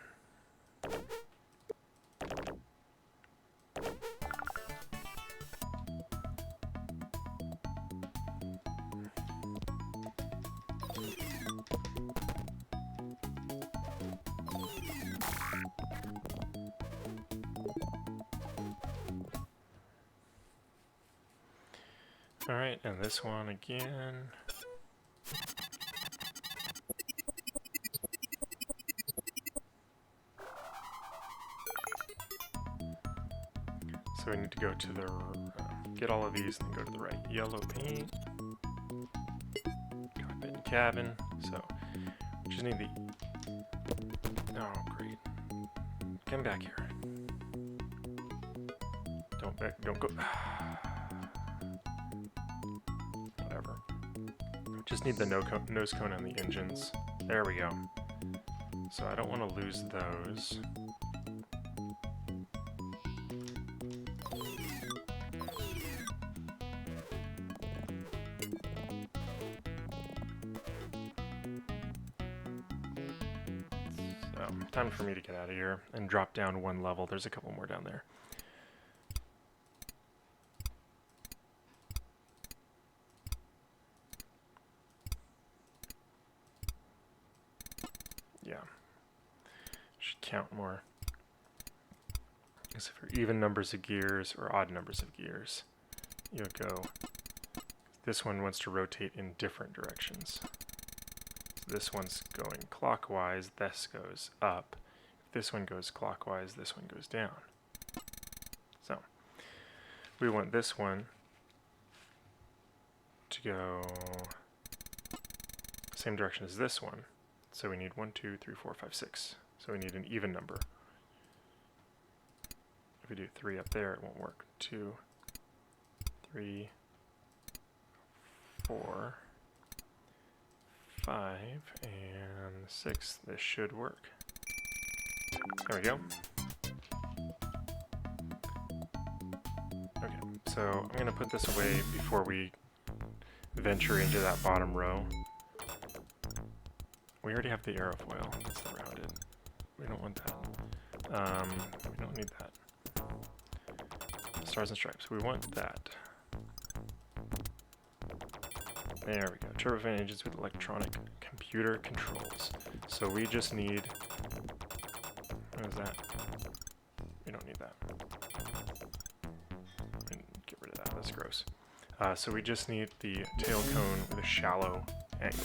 Alright, and this one again. So we need to go to the, get all of these and then go to the right. Yellow paint. Cockpit and cabin. So, we just need the, oh great. Come back here. Don't go. Whatever. Just need the nose cone on the engines. There we go. So I don't want to lose those. So, time for me to get out of here and drop down one level. There's a couple more down there. Yeah. Should count more. Because if you're even numbers of gears or odd numbers of gears, you'll go. This one wants to rotate in different directions. So this one's going clockwise, this goes up. If this one goes clockwise, this one goes down. So we want this one to go same direction as this one. So we need 1, 2, 3, 4, 5, 6. So we need an even number. If we do 3 up there, it won't work. 2, 3, 4, 5, and 6. This should work. There we go. Okay, so I'm going to put this away before we venture into that bottom row. We already have the aerofoil. That's the rounded. We don't want that. We don't need that. Stars and stripes. We want that. There we go. Turbofan engines with electronic computer controls. So we just need... What is that? We don't need that. Get rid of that. That's gross. So we just need the tail cone with a shallow angle.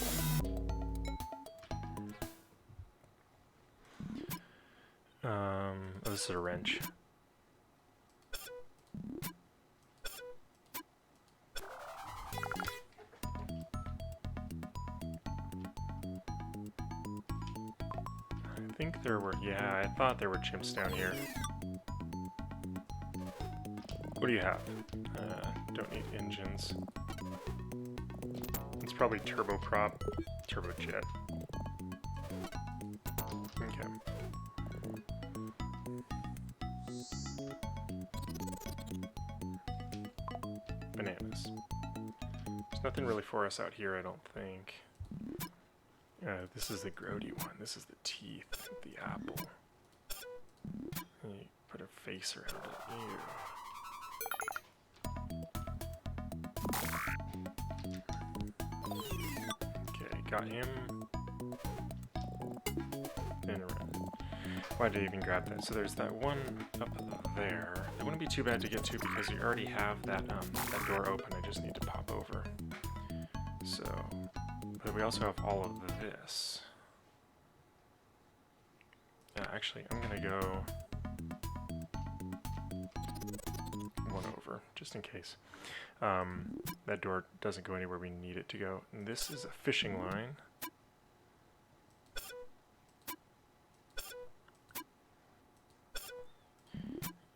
Oh, this is a wrench. I think there were, yeah, I thought there were chimps down here. What do you have? Don't need engines. It's probably turboprop, turbojet. Okay. Bananas. There's nothing really for us out here, I don't think. This is the grody one. This is the teeth, the apple. And you put a face around it. Ew. got him. And around. Why did I even grab that? So there's that one up there. That wouldn't be too bad to get to because we already have that door open. I just need to pop over. So, but we also have all of this. Actually, I'm gonna go one over, just in case. That door doesn't go anywhere we need it to go. And this is a fishing line.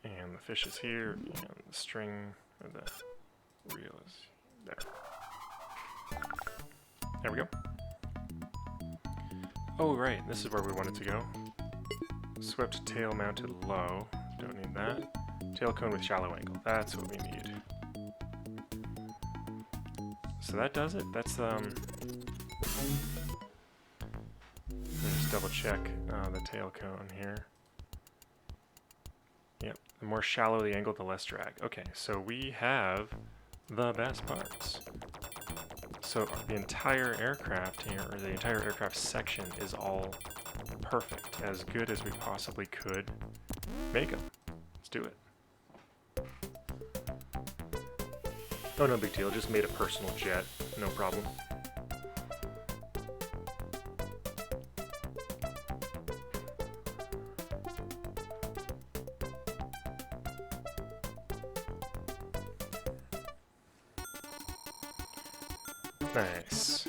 And the fish is here, and the string, or the reel is there. There we go. Oh, right, this is where we wanted to go. Swept tail mounted low. Don't need that. Tail cone with shallow angle. That's what we need. So that does it. That's let me just double check the tail cone here. Yep. The more shallow the angle, the less drag. Okay, so we have the best parts. So the entire aircraft here, or the entire aircraft section, is all perfect, as good as we possibly could make them. Let's do it. Oh, no big deal. Just made a personal jet. No problem. Nice.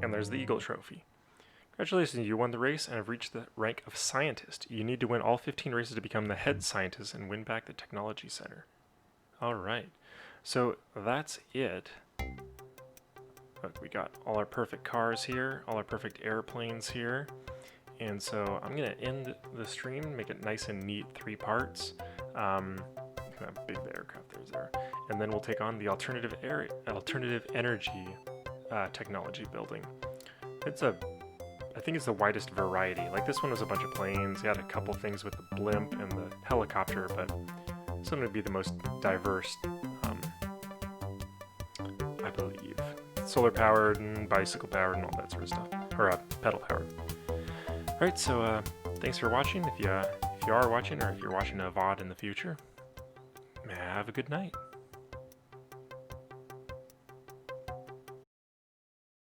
And there's the Eagle Trophy. Congratulations, you won the race and have reached the rank of scientist. You need to win all 15 races to become the head scientist and win back the technology center. Alright, so that's it. Look, we got all our perfect cars here, all our perfect airplanes here. And so I'm going to end the stream, make it nice and neat, 3 parts. How big the aircraft is there. And then we'll take on the alternative energy technology building. I think it's the widest variety. Like this one was a bunch of planes. You had a couple things with the blimp and the helicopter, but this one would be the most diverse, I believe. Solar powered and bicycle powered and all that sort of stuff, or pedal powered. All right, so thanks for watching. If you are watching, or if you're watching a VOD in the future, have a good night.